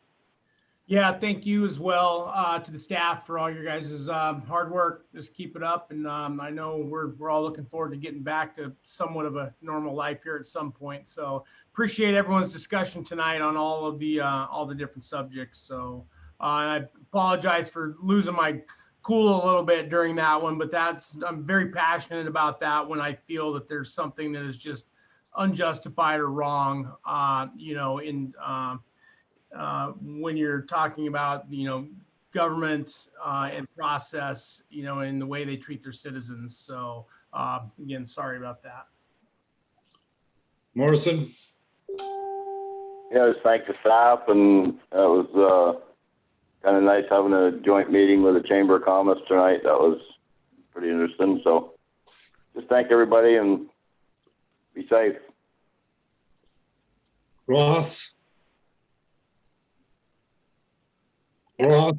Yeah, thank you as well to the staff for all your guys' hard work. Just keep it up. And I know we're all looking forward to getting back to somewhat of a normal life here at some point. So appreciate everyone's discussion tonight on all the different subjects. So I apologize for losing my cool a little bit during that one, but I'm very passionate about that when I feel that there's something that is just unjustified or wrong, when you're talking about, government and process, in the way they treat their citizens. So again, sorry about that. Morrison, Yeah, just thank the staff, and it was kind of nice having a joint meeting with the Chamber of Commerce tonight. That was pretty interesting. So just thank everybody and be safe. Ross. Yeah, Ross,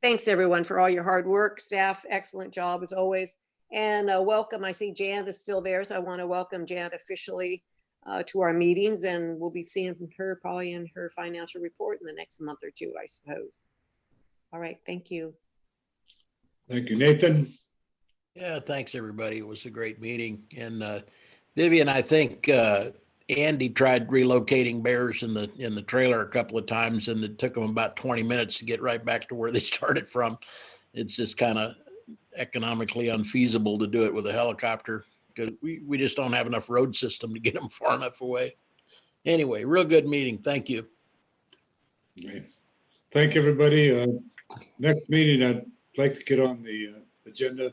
Thanks, everyone, for all your hard work. Staff, excellent job as always. And welcome. I see Jan is still there, so I want to welcome Jan officially to our meetings, and we'll be seeing her probably in her financial report in the next month or two, I suppose. All right, thank you. thank you. Nathan, Yeah, thanks, everybody. It was a great meeting. And Vivian, I think Andy tried relocating bears in the trailer a couple of times, and it took them about 20 minutes to get right back to where they started from. It's just kind of economically unfeasible to do it with a helicopter because we just don't have enough road system to get them far enough away. Anyway, real good meeting. Thank you. thank everybody. Next meeting, I'd like to get on the agenda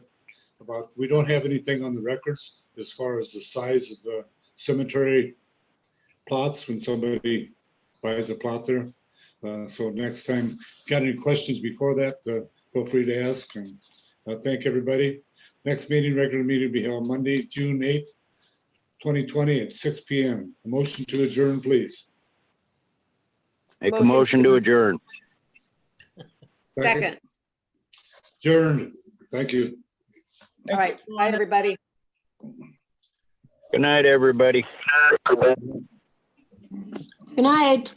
about, we don't have anything on the records as far as the size of the cemetery plots when somebody buys a plot there. So next time, got any questions before that, feel free to ask. And thank everybody. Next meeting, regular meeting will be held Monday, June 8th, 2020 at 6 p.m. A motion to adjourn, please. Make a motion to adjourn. Second. Adjourned. Thank you. All right, bye, everybody. Good night, everybody. Good night.